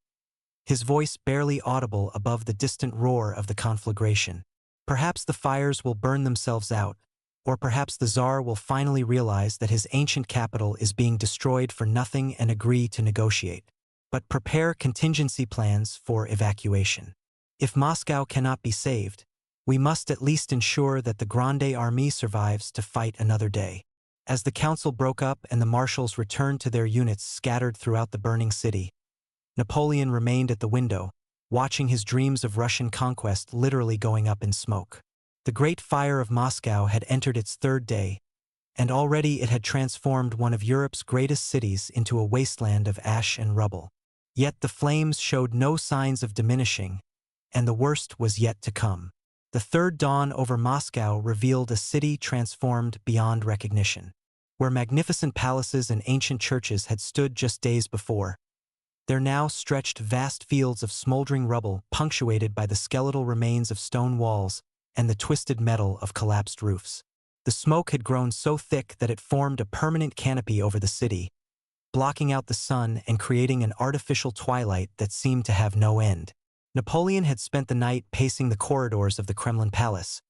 his voice barely audible above the distant roar of the conflagration. "Perhaps the fires will burn themselves out, or perhaps the Tsar will finally realize that his ancient capital is being destroyed for nothing and agree to negotiate. But prepare contingency plans for evacuation. If Moscow cannot be saved, We must at least ensure that the Grande Armée survives to fight another day. As the council broke up and the marshals returned to their units scattered throughout the burning city, Napoleon remained at the window, watching his dreams of Russian conquest literally going up in smoke. The Great Fire of Moscow had entered its third day, and already it had transformed one of Europe's greatest cities into a wasteland of ash and rubble. Yet the flames showed no signs of diminishing, and the worst was yet to come. The third dawn over Moscow revealed a city transformed beyond recognition. Where magnificent palaces and ancient churches had stood just days before, there now stretched vast fields of smoldering rubble punctuated by the skeletal remains of stone walls and the twisted metal of collapsed roofs. The smoke had grown so thick that it formed a permanent canopy over the city, blocking out the sun and creating an artificial twilight that seemed to have no end. Napoleon had spent the night pacing the corridors of the Kremlin Palace,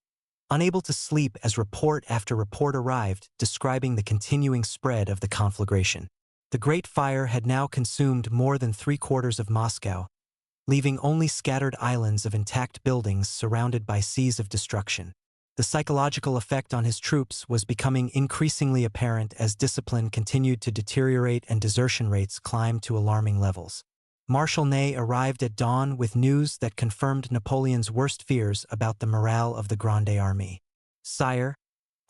unable to sleep as report after report arrived describing the continuing spread of the conflagration. The Great Fire had now consumed more than 3/4 of Moscow, leaving only scattered islands of intact buildings surrounded by seas of destruction. The psychological effect on his troops was becoming increasingly apparent as discipline continued to deteriorate and desertion rates climbed to alarming levels. Marshal Ney arrived at dawn with news that confirmed Napoleon's worst fears about the morale of the Grande Armée. "Sire,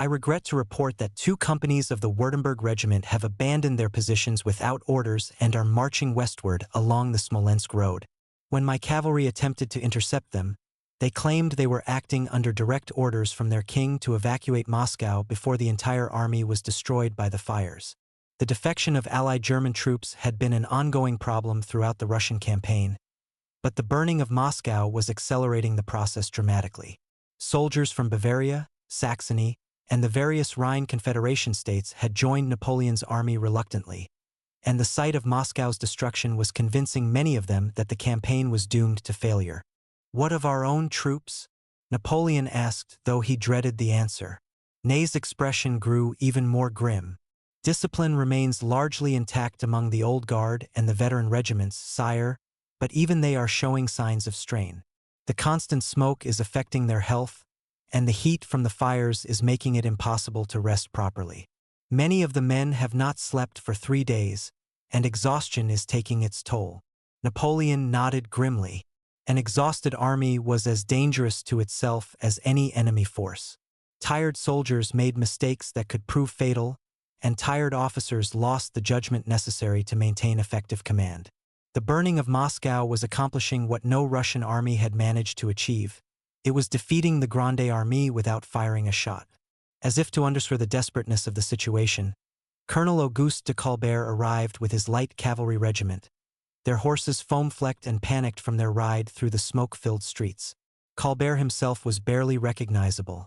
I regret to report that 2 companies of the Württemberg Regiment have abandoned their positions without orders and are marching westward along the Smolensk road. When my cavalry attempted to intercept them, they claimed they were acting under direct orders from their king to evacuate Moscow before the entire army was destroyed by the fires." The defection of Allied German troops had been an ongoing problem throughout the Russian campaign, but the burning of Moscow was accelerating the process dramatically. Soldiers from Bavaria, Saxony, and the various Rhine Confederation states had joined Napoleon's army reluctantly, and the sight of Moscow's destruction was convincing many of them that the campaign was doomed to failure. "What of our own troops?" Napoleon asked, though he dreaded the answer. Ney's expression grew even more grim. "Discipline remains largely intact among the Old Guard and the veteran regiments, sire, but even they are showing signs of strain. The constant smoke is affecting their health, and the heat from the fires is making it impossible to rest properly. Many of the men have not slept for 3 days, and exhaustion is taking its toll." Napoleon nodded grimly. An exhausted army was as dangerous to itself as any enemy force. Tired soldiers made mistakes that could prove fatal, and tired officers lost the judgment necessary to maintain effective command. The burning of Moscow was accomplishing what no Russian army had managed to achieve. It was defeating the Grande Armée without firing a shot. As if to underscore the desperateness of the situation, Colonel Auguste de Colbert arrived with his light cavalry regiment, their horses foam-flecked and panicked from their ride through the smoke-filled streets. Colbert himself was barely recognizable,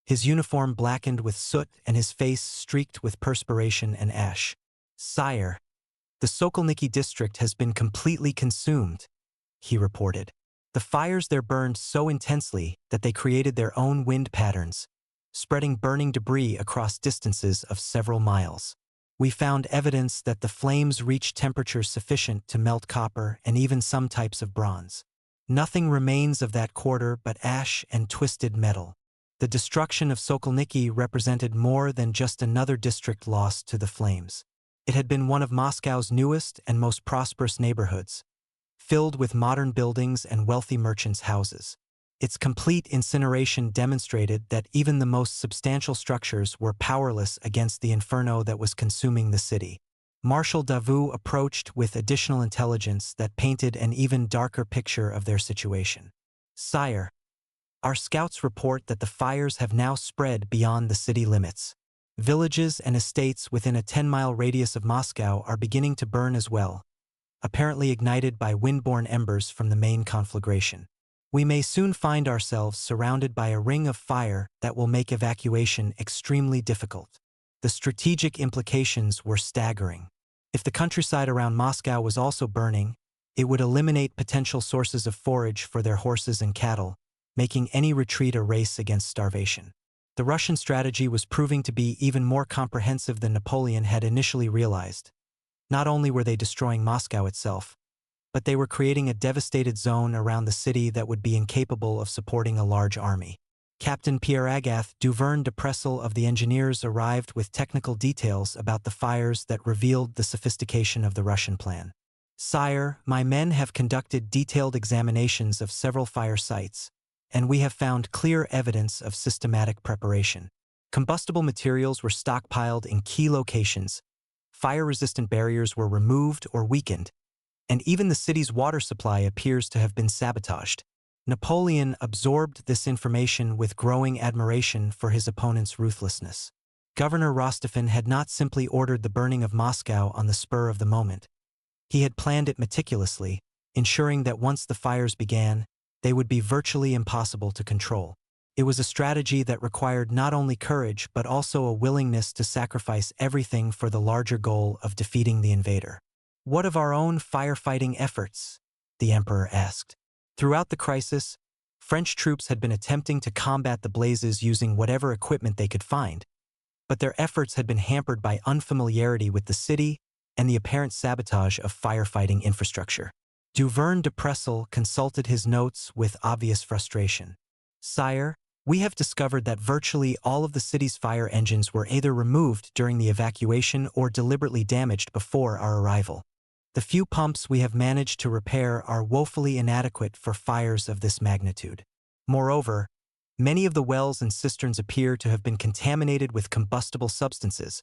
his uniform blackened with soot and his face streaked with perspiration and ash. "Sire, the Sokolniki district has been completely consumed," he reported. The fires there burned so intensely that they created their own wind patterns, spreading burning debris across distances of several miles. "We found evidence that the flames reached temperatures sufficient to melt copper and even some types of bronze. Nothing remains of that quarter but ash and twisted metal." The destruction of Sokolniki represented more than just another district lost to the flames. It had been one of Moscow's newest and most prosperous neighborhoods, filled with modern buildings and wealthy merchants' houses. Its complete incineration demonstrated that even the most substantial structures were powerless against the inferno that was consuming the city. Marshal Davout approached with additional intelligence that painted an even darker picture of their situation. "Sire, our scouts report that the fires have now spread beyond the city limits. Villages and estates within a 10-mile radius of Moscow are beginning to burn as well, apparently ignited by wind-borne embers from the main conflagration. We may soon find ourselves surrounded by a ring of fire that will make evacuation extremely difficult." The strategic implications were staggering. If the countryside around Moscow was also burning, it would eliminate potential sources of forage for their horses and cattle, making any retreat a race against starvation. The Russian strategy was proving to be even more comprehensive than Napoleon had initially realized. Not only were they destroying Moscow itself, but they were creating a devastated zone around the city that would be incapable of supporting a large army. Captain Pierre-Agath Duverne de Pressel of the engineers arrived with technical details about the fires that revealed the sophistication of the Russian plan. "Sire, my men have conducted detailed examinations of several fire sites, and we have found clear evidence of systematic preparation. Combustible materials were stockpiled in key locations, fire-resistant barriers were removed or weakened, and even the city's water supply appears to have been sabotaged." Napoleon absorbed this information with growing admiration for his opponent's ruthlessness. Governor Rostophin had not simply ordered the burning of Moscow on the spur of the moment. He had planned it meticulously, ensuring that once the fires began, they would be virtually impossible to control. It was a strategy that required not only courage but also a willingness to sacrifice everything for the larger goal of defeating the invader. "What of our own firefighting efforts?" the emperor asked. Throughout the crisis, French troops had been attempting to combat the blazes using whatever equipment they could find, but their efforts had been hampered by unfamiliarity with the city and the apparent sabotage of firefighting infrastructure. Duverne de Pressel consulted his notes with obvious frustration. "Sire, we have discovered that virtually all of the city's fire engines were either removed during the evacuation or deliberately damaged before our arrival. The few pumps we have managed to repair are woefully inadequate for fires of this magnitude. Moreover, many of the wells and cisterns appear to have been contaminated with combustible substances,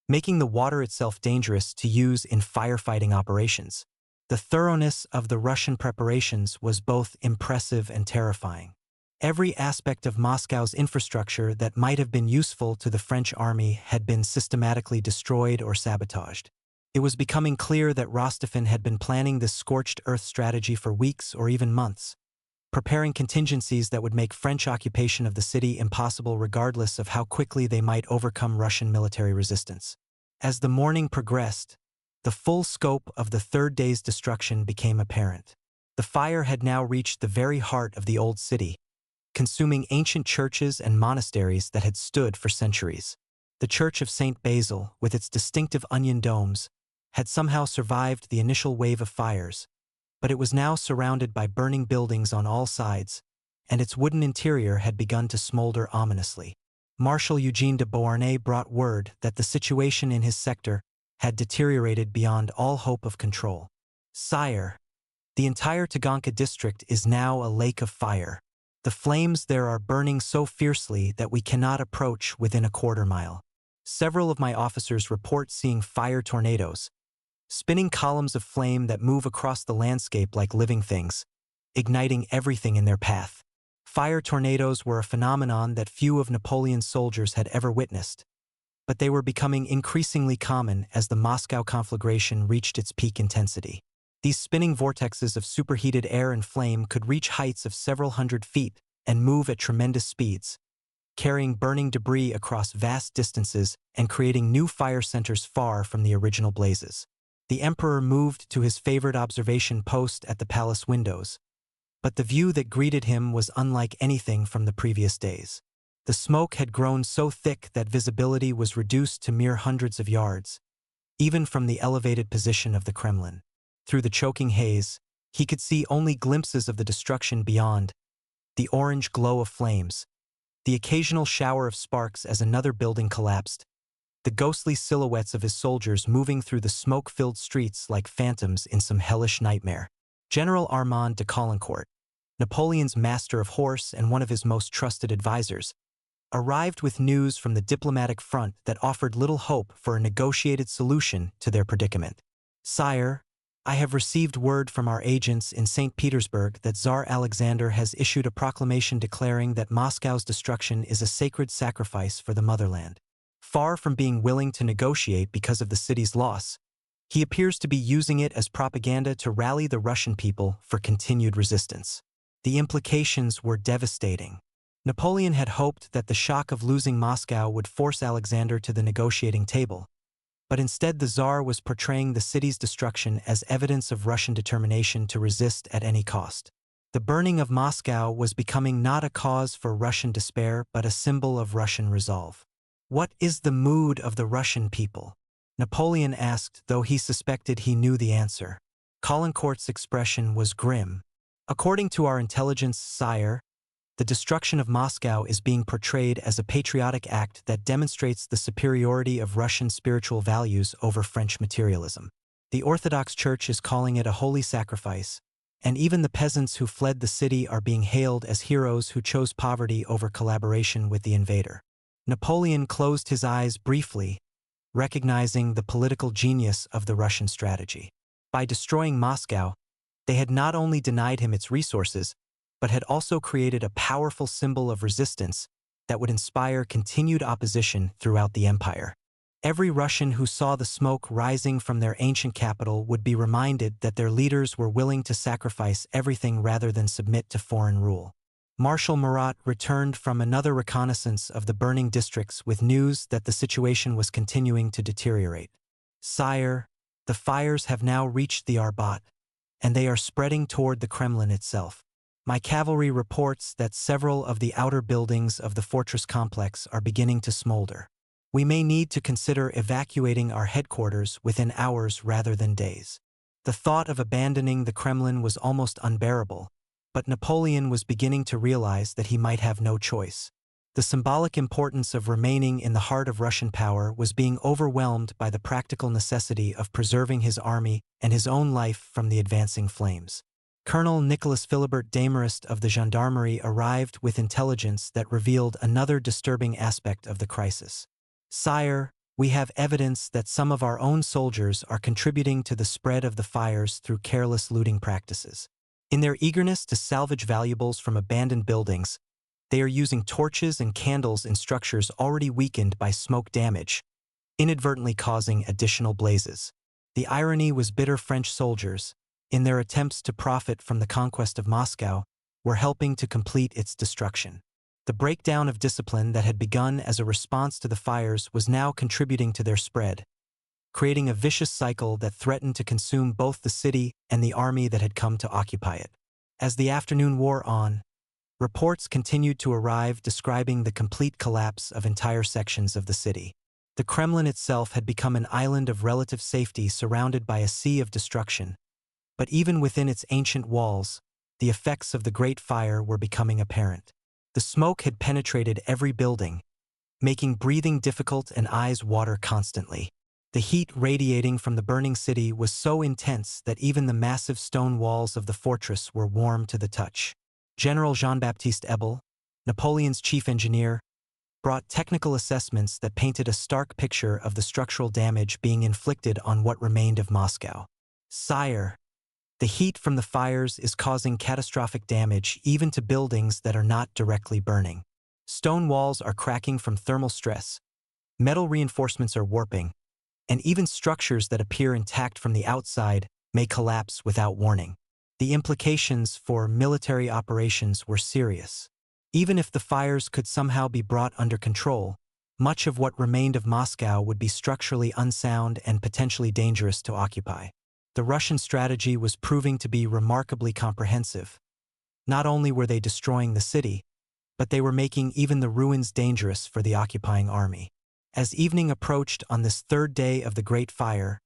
making the water itself dangerous to use in firefighting operations." The thoroughness of the Russian preparations was both impressive and terrifying. Every aspect of Moscow's infrastructure that might have been useful to the French army had been systematically destroyed or sabotaged. It was becoming clear that Rostophin had been planning this scorched earth strategy for weeks or even months, preparing contingencies that would make French occupation of the city impossible regardless of how quickly they might overcome Russian military resistance. As the morning progressed, the full scope of the third day's destruction became apparent. The fire had now reached the very heart of the old city, consuming ancient churches and monasteries that had stood for centuries. The Church of St. Basil, with its distinctive onion domes, had somehow survived the initial wave of fires, but it was now surrounded by burning buildings on all sides, and its wooden interior had begun to smolder ominously. Marshal Eugene de Beauharnais brought word that the situation in his sector had deteriorated beyond all hope of control. "Sire, the entire Taganka district is now a lake of fire. The flames there are burning so fiercely that we cannot approach within a quarter-mile. Several of my officers report seeing fire tornadoes, spinning columns of flame that move across the landscape like living things, igniting everything in their path." Fire tornadoes were a phenomenon that few of Napoleon's soldiers had ever witnessed, but they were becoming increasingly common as the Moscow conflagration reached its peak intensity. These spinning vortexes of superheated air and flame could reach heights of several hundred feet and move at tremendous speeds, carrying burning debris across vast distances and creating new fire centers far from the original blazes. The emperor moved to his favorite observation post at the palace windows, but the view that greeted him was unlike anything from the previous days. The smoke had grown so thick that visibility was reduced to mere hundreds of yards, even from the elevated position of the Kremlin. Through the choking haze, he could see only glimpses of the destruction beyond, the orange glow of flames, the occasional shower of sparks as another building collapsed, the ghostly silhouettes of his soldiers moving through the smoke-filled streets like phantoms in some hellish nightmare. General Armand de Caulaincourt, Napoleon's master of horse and one of his most trusted advisors, arrived with news from the diplomatic front that offered little hope for a negotiated solution to their predicament. "Sire, I have received word from our agents in St. Petersburg that Tsar Alexander has issued a proclamation declaring that Moscow's destruction is a sacred sacrifice for the motherland. Far from being willing to negotiate because of the city's loss, he appears to be using it as propaganda to rally the Russian people for continued resistance." The implications were devastating. Napoleon had hoped that the shock of losing Moscow would force Alexander to the negotiating table, but instead the Tsar was portraying the city's destruction as evidence of Russian determination to resist at any cost. The burning of Moscow was becoming not a cause for Russian despair but a symbol of Russian resolve. "What is the mood of the Russian people?" Napoleon asked, though he suspected he knew the answer. Caulaincourt's expression was grim. According to our intelligence, sire, the destruction of Moscow is being portrayed as a patriotic act that demonstrates the superiority of Russian spiritual values over French materialism. The Orthodox Church is calling it a holy sacrifice, and even the peasants who fled the city are being hailed as heroes who chose poverty over collaboration with the invader. Napoleon closed his eyes briefly, recognizing the political genius of the Russian strategy. By destroying Moscow, they had not only denied him its resources, but had also created a powerful symbol of resistance that would inspire continued opposition throughout the empire. Every Russian who saw the smoke rising from their ancient capital would be reminded that their leaders were willing to sacrifice everything rather than submit to foreign rule. Marshal Murat returned from another reconnaissance of the burning districts with news that the situation was continuing to deteriorate. "Sire, the fires have now reached the Arbat, and they are spreading toward the Kremlin itself. My cavalry reports that several of the outer buildings of the fortress complex are beginning to smolder. We may need to consider evacuating our headquarters within hours rather than days." The thought of abandoning the Kremlin was almost unbearable, but Napoleon was beginning to realize that he might have no choice. The symbolic importance of remaining in the heart of Russian power was being overwhelmed by the practical necessity of preserving his army and his own life from the advancing flames. Colonel Nicholas Philibert Desmarest of the gendarmerie arrived with intelligence that revealed another disturbing aspect of the crisis. "Sire, we have evidence that some of our own soldiers are contributing to the spread of the fires through careless looting practices. In their eagerness to salvage valuables from abandoned buildings, they are using torches and candles in structures already weakened by smoke damage, inadvertently causing additional blazes." The irony was bitter. French soldiers, in their attempts to profit from the conquest of Moscow, were helping to complete its destruction. The breakdown of discipline that had begun as a response to the fires was now contributing to their spread, creating a vicious cycle that threatened to consume both the city and the army that had come to occupy it. As the afternoon wore on, reports continued to arrive describing the complete collapse of entire sections of the city. The Kremlin itself had become an island of relative safety surrounded by a sea of destruction. But even within its ancient walls, the effects of the Great Fire were becoming apparent. The smoke had penetrated every building, making breathing difficult and eyes water constantly. The heat radiating from the burning city was so intense that even the massive stone walls of the fortress were warm to the touch. General Jean-Baptiste Ebel, Napoleon's chief engineer, brought technical assessments that painted a stark picture of the structural damage being inflicted on what remained of Moscow. "Sire, the heat from the fires is causing catastrophic damage even to buildings that are not directly burning. Stone walls are cracking from thermal stress, metal reinforcements are warping, and even structures that appear intact from the outside may collapse without warning." The implications for military operations were serious. Even if the fires could somehow be brought under control, much of what remained of Moscow would be structurally unsound and potentially dangerous to occupy. The Russian strategy was proving to be remarkably comprehensive. Not only were they destroying the city, but they were making even the ruins dangerous for the occupying army. As evening approached on this third day of the Great Fire,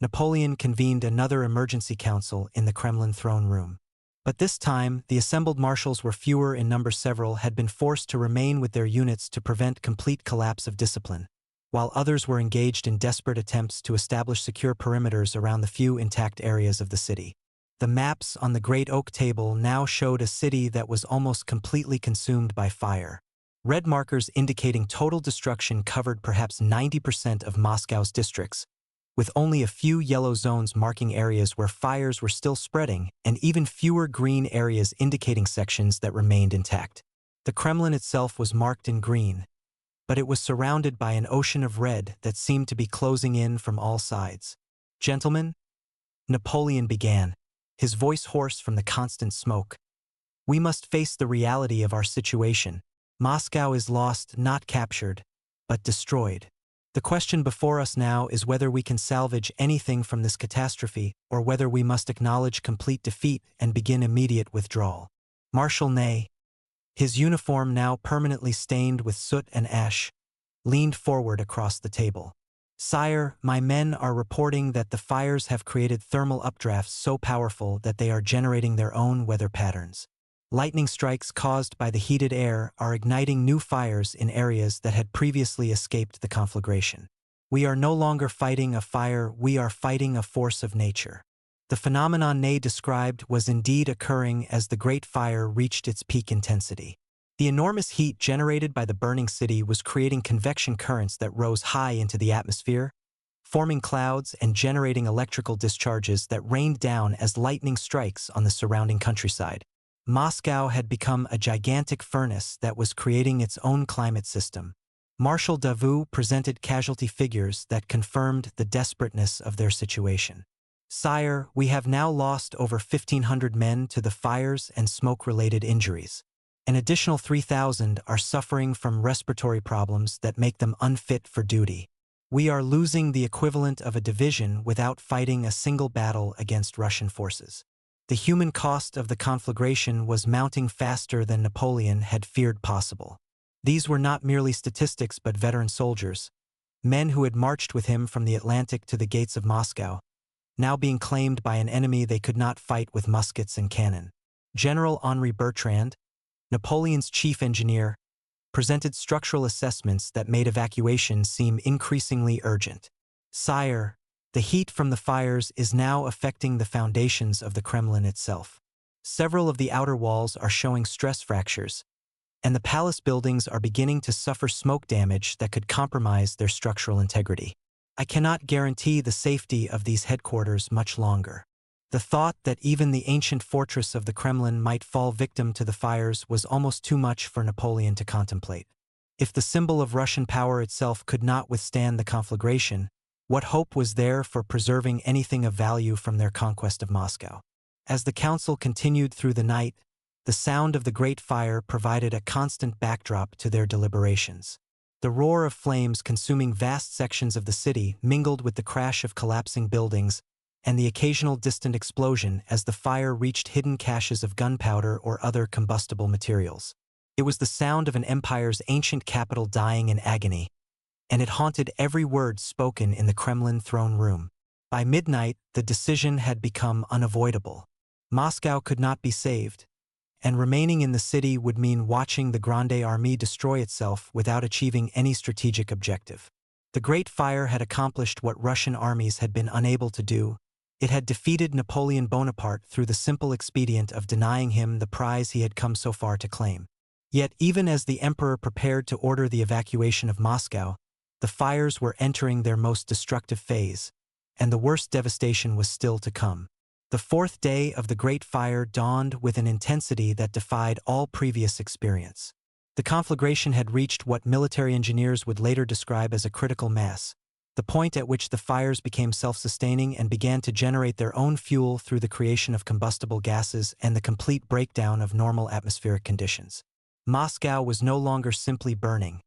Napoleon convened another emergency council in the Kremlin throne room. But this time, the assembled marshals were fewer in number. Several had been forced to remain with their units to prevent complete collapse of discipline, while others were engaged in desperate attempts to establish secure perimeters around the few intact areas of the city. The maps on the Great Oak Table now showed a city that was almost completely consumed by fire. Red markers indicating total destruction covered perhaps 90% of Moscow's districts, with only a few yellow zones marking areas where fires were still spreading and even fewer green areas indicating sections that remained intact. The Kremlin itself was marked in green, but it was surrounded by an ocean of red that seemed to be closing in from all sides. "Gentlemen," Napoleon began, his voice hoarse from the constant smoke, "we must face the reality of our situation. Moscow is lost, not captured, but destroyed. The question before us now is whether we can salvage anything from this catastrophe or whether we must acknowledge complete defeat and begin immediate withdrawal." Marshal Ney, his uniform now permanently stained with soot and ash, leaned forward across the table. Sire, my men are reporting that the fires have created thermal updrafts so powerful that they are generating their own weather patterns. Lightning strikes caused by the heated air are igniting new fires in areas that had previously escaped the conflagration. We are no longer fighting a fire, we are fighting a force of nature. The phenomenon Ney described was indeed occurring as the Great Fire reached its peak intensity. The enormous heat generated by the burning city was creating convection currents that rose high into the atmosphere, forming clouds and generating electrical discharges that rained down as lightning strikes on the surrounding countryside. Moscow had become a gigantic furnace that was creating its own climate system. Marshal Davout presented casualty figures that confirmed the desperateness of their situation. Sire, we have now lost over 1,500 men to the fires and smoke-related injuries. An additional 3,000 are suffering from respiratory problems that make them unfit for duty. We are losing the equivalent of a division without fighting a single battle against Russian forces. The human cost of the conflagration was mounting faster than Napoleon had feared possible. These were not merely statistics but veteran soldiers, men who had marched with him from the Atlantic to the gates of Moscow, now being claimed by an enemy they could not fight with muskets and cannon. General Henri Bertrand, Napoleon's chief engineer, presented structural assessments that made evacuation seem increasingly urgent. Sire, the heat from the fires is now affecting the foundations of the Kremlin itself. Several of the outer walls are showing stress fractures, and the palace buildings are beginning to suffer smoke damage that could compromise their structural integrity. I cannot guarantee the safety of these headquarters much longer. The thought that even the ancient fortress of the Kremlin might fall victim to the fires was almost too much for Napoleon to contemplate. If the symbol of Russian power itself could not withstand the conflagration, what hope was there for preserving anything of value from their conquest of Moscow? As the council continued through the night, the sound of the Great Fire provided a constant backdrop to their deliberations. The roar of flames consuming vast sections of the city mingled with the crash of collapsing buildings and the occasional distant explosion as the fire reached hidden caches of gunpowder or other combustible materials. It was the sound of an empire's ancient capital dying in agony, and it haunted every word spoken in the Kremlin throne room. By midnight, the decision had become unavoidable. Moscow could not be saved, and remaining in the city would mean watching the Grande Armée destroy itself without achieving any strategic objective. The Great Fire had accomplished what Russian armies had been unable to do. It had defeated Napoleon Bonaparte through the simple expedient of denying him the prize he had come so far to claim. Yet even as the emperor prepared to order the evacuation of Moscow, the fires were entering their most destructive phase, and the worst devastation was still to come. The fourth day of the Great Fire dawned with an intensity that defied all previous experience. The conflagration had reached what military engineers would later describe as a critical mass, the point at which the fires became self-sustaining and began to generate their own fuel through the creation of combustible gases and the complete breakdown of normal atmospheric conditions. Moscow was no longer simply burning.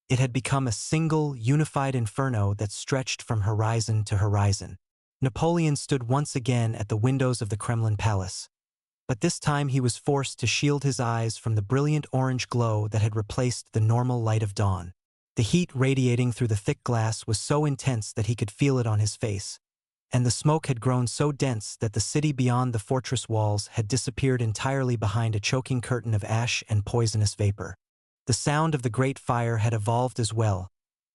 It had become a single, unified inferno that stretched from horizon to horizon. Napoleon stood once again at the windows of the Kremlin Palace, but this time he was forced to shield his eyes from the brilliant orange glow that had replaced the normal light of dawn. The heat radiating through the thick glass was so intense that he could feel it on his face, and the smoke had grown so dense that the city beyond the fortress walls had disappeared entirely behind a choking curtain of ash and poisonous vapor. The sound of the Great Fire had evolved as well,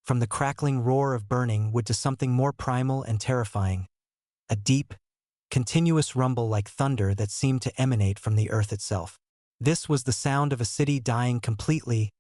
from the crackling roar of burning wood to something more primal and terrifying, a deep, continuous rumble like thunder that seemed to emanate from the earth itself. This was the sound of a city dying completely,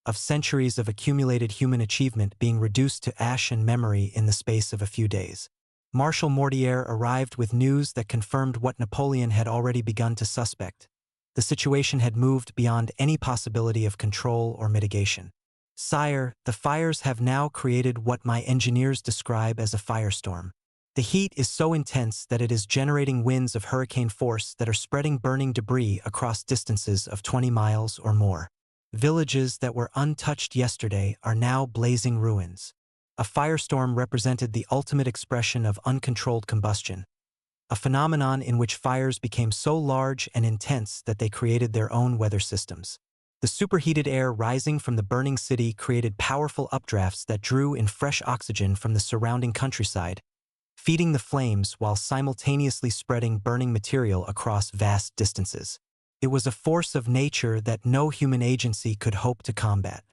of centuries of accumulated human achievement being reduced to ash and memory in the space of a few days. Marshal Mortier arrived with news that confirmed what Napoleon had already begun to suspect. The situation had moved beyond any possibility of control or mitigation. Sire, the fires have now created what my engineers describe as a firestorm. The heat is so intense that it is generating winds of hurricane force that are spreading burning debris across distances of 20 miles or more. Villages that were untouched yesterday are now blazing ruins. A firestorm represented the ultimate expression of uncontrolled combustion, a phenomenon in which fires became so large and intense that they created their own weather systems. The superheated air rising from the burning city created powerful updrafts that drew in fresh oxygen from the surrounding countryside, feeding the flames while simultaneously spreading burning material across vast distances. It was a force of nature that no human agency could hope to combat.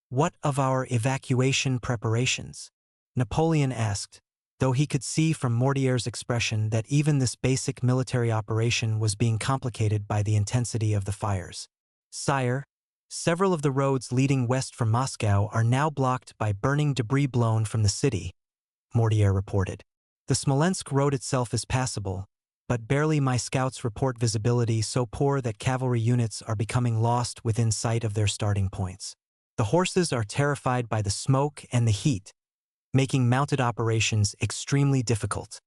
"What of our evacuation preparations?" Napoleon asked, though he could see from Mortier's expression that even this basic military operation was being complicated by the intensity of the fires. "Sire, several of the roads leading west from Moscow are now blocked by burning debris blown from the city," Mortier reported. "The Smolensk road itself is passable, but barely. My scouts report visibility so poor that cavalry units are becoming lost within sight of their starting points. The horses are terrified by the smoke and the heat, making mounted operations extremely difficult."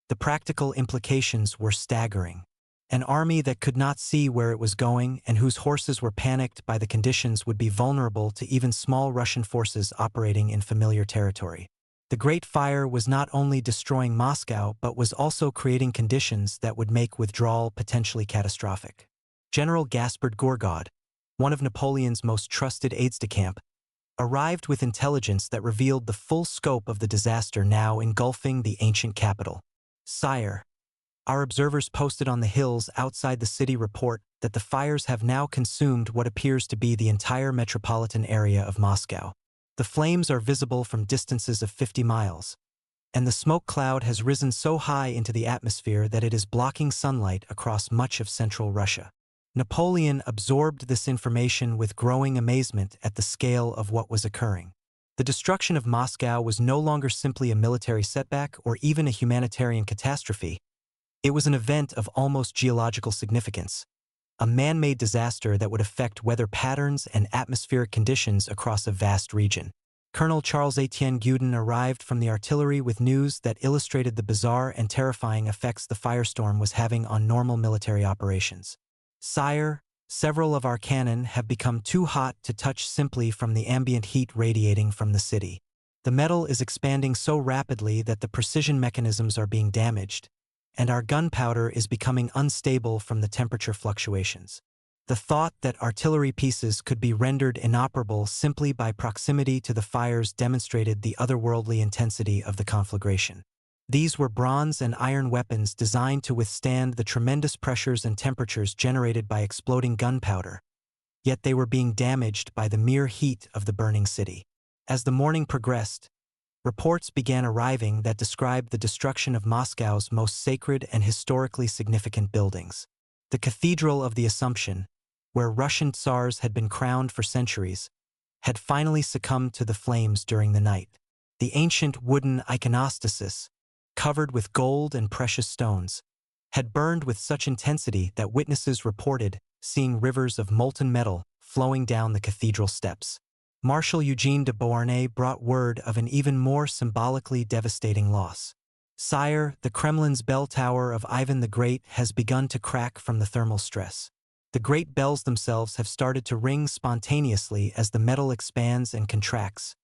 The practical implications were staggering. An army that could not see where it was going and whose horses were panicked by the conditions would be vulnerable to even small Russian forces operating in familiar territory. The Great Fire was not only destroying Moscow but was also creating conditions that would make withdrawal potentially catastrophic. General Gaspard Gourgaud, one of Napoleon's most trusted aides-de-camp, arrived with intelligence that revealed the full scope of the disaster now engulfing the ancient capital. "Sire, our observers posted on the hills outside the city report that the fires have now consumed what appears to be the entire metropolitan area of Moscow. The flames are visible from distances of 50 miles, and the smoke cloud has risen so high into the atmosphere that it is blocking sunlight across much of central Russia." Napoleon absorbed this information with growing amazement at the scale of what was occurring. The destruction of Moscow was no longer simply a military setback or even a humanitarian catastrophe. It was an event of almost geological significance, a man-made disaster that would affect weather patterns and atmospheric conditions across a vast region. Colonel Charles-Étienne Gudin arrived from the artillery with news that illustrated the bizarre and terrifying effects the firestorm was having on normal military operations. "Sire, several of our cannon have become too hot to touch simply from the ambient heat radiating from the city. The metal is expanding so rapidly that the precision mechanisms are being damaged, and our gunpowder is becoming unstable from the temperature fluctuations." The thought that artillery pieces could be rendered inoperable simply by proximity to the fires demonstrated the otherworldly intensity of the conflagration. These were bronze and iron weapons designed to withstand the tremendous pressures and temperatures generated by exploding gunpowder, yet they were being damaged by the mere heat of the burning city. As the morning progressed, reports began arriving that described the destruction of Moscow's most sacred and historically significant buildings. The Cathedral of the Assumption, where Russian tsars had been crowned for centuries, had finally succumbed to the flames during the night. The ancient wooden iconostasis, covered with gold and precious stones, had burned with such intensity that witnesses reported seeing rivers of molten metal flowing down the cathedral steps. Marshal Eugene de Beauharnais brought word of an even more symbolically devastating loss. "Sire, the Kremlin's bell tower of Ivan the Great has begun to crack from the thermal stress. The great bells themselves have started to ring spontaneously as the metal expands and contracts,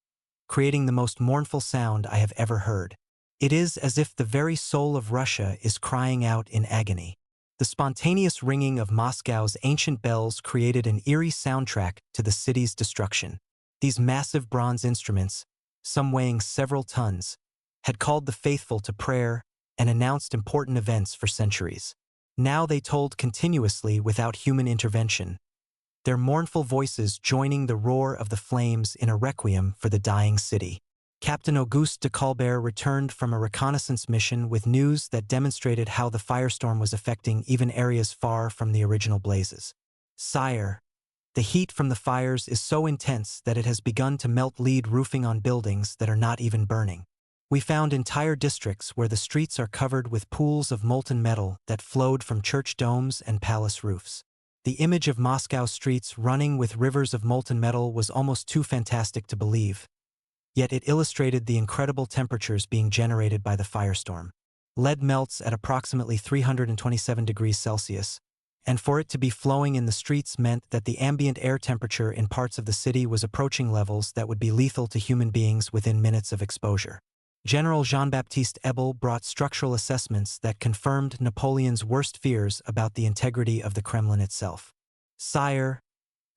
creating the most mournful sound I have ever heard. It is as if the very soul of Russia is crying out in agony." The spontaneous ringing of Moscow's ancient bells created an eerie soundtrack to the city's destruction. These massive bronze instruments, some weighing several tons, had called the faithful to prayer and announced important events for centuries. Now they tolled continuously without human intervention, their mournful voices joining the roar of the flames in a requiem for the dying city. Captain Auguste de Colbert returned from a reconnaissance mission with news that demonstrated how the firestorm was affecting even areas far from the original blazes. "Sire, the heat from the fires is so intense that it has begun to melt lead roofing on buildings that are not even burning. We found entire districts where the streets are covered with pools of molten metal that flowed from church domes and palace roofs. The image of Moscow streets running with rivers of molten metal was almost too fantastic to believe. Yet it illustrated the incredible temperatures being generated by the firestorm. Lead melts at approximately 327 degrees Celsius, and for it to be flowing in the streets meant that the ambient air temperature in parts of the city was approaching levels that would be lethal to human beings within minutes of exposure. General Jean-Baptiste Ebel brought structural assessments that confirmed Napoleon's worst fears about the integrity of the Kremlin itself. "Sire,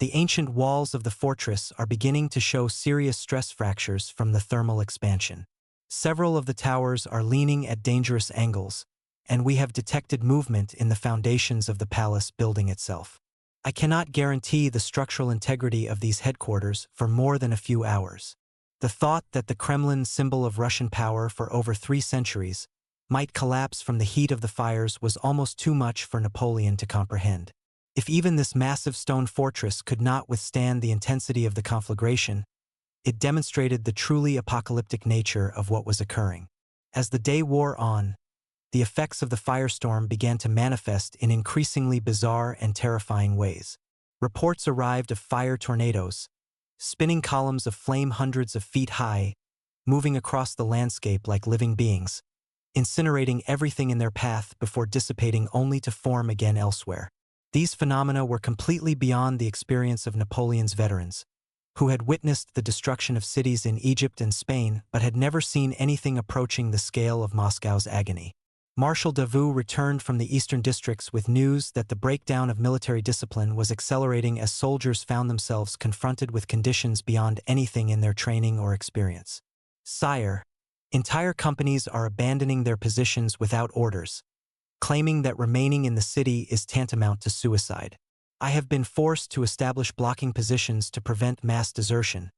The ancient walls of the fortress are beginning to show serious stress fractures from the thermal expansion. Several of the towers are leaning at dangerous angles, and we have detected movement in the foundations of the palace building itself. I cannot guarantee the structural integrity of these headquarters for more than a few hours. The thought that the Kremlin, symbol of Russian power for over 3 centuries, might collapse from the heat of the fires was almost too much for Napoleon to comprehend. If even this massive stone fortress could not withstand the intensity of the conflagration, it demonstrated the truly apocalyptic nature of what was occurring. As the day wore on, the effects of the firestorm began to manifest in increasingly bizarre and terrifying ways. Reports arrived of fire tornadoes, spinning columns of flame hundreds of feet high, moving across the landscape like living beings, incinerating everything in their path before dissipating only to form again elsewhere. These phenomena were completely beyond the experience of Napoleon's veterans, who had witnessed the destruction of cities in Egypt and Spain but had never seen anything approaching the scale of Moscow's agony. Marshal Davout returned from the eastern districts with news that the breakdown of military discipline was accelerating as soldiers found themselves confronted with conditions beyond anything in their training or experience. "Sire, entire companies are abandoning their positions without orders, claiming that remaining in the city is tantamount to suicide. I have been forced to establish blocking positions to prevent mass desertion,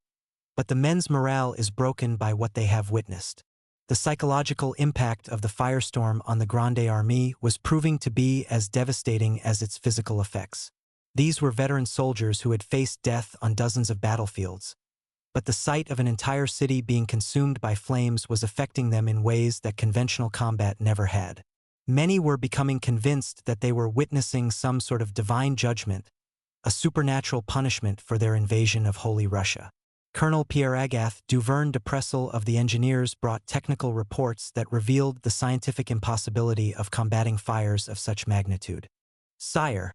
but the men's morale is broken by what they have witnessed." The psychological impact of the firestorm on the Grande Armée was proving to be as devastating as its physical effects. These were veteran soldiers who had faced death on dozens of battlefields, but the sight of an entire city being consumed by flames was affecting them in ways that conventional combat never had. Many were becoming convinced that they were witnessing some sort of divine judgment, a supernatural punishment for their invasion of Holy Russia. Colonel Pierre-Agathé Duverne de Presles of the engineers brought technical reports that revealed the scientific impossibility of combating fires of such magnitude. "Sire,